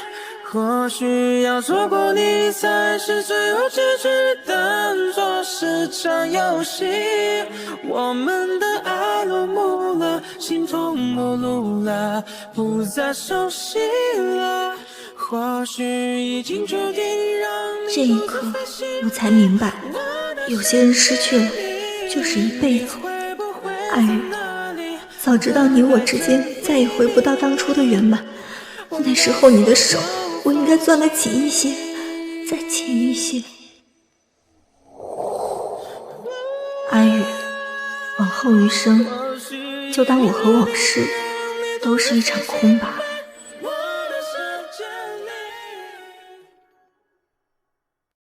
或许要错过你才是最后结局，当作是场游戏。我们的爱落幕了，形同陌路了，不再熟悉了，或许已经注定让你。这一刻，我才明白，有些人失去了，就是一辈子。爱人，早知道你我之间再也回不到当初的圆满，那时候你的手我应该攥得紧一些，再紧一些。阿宇，往后余生，就当我和往事都是一场空吧。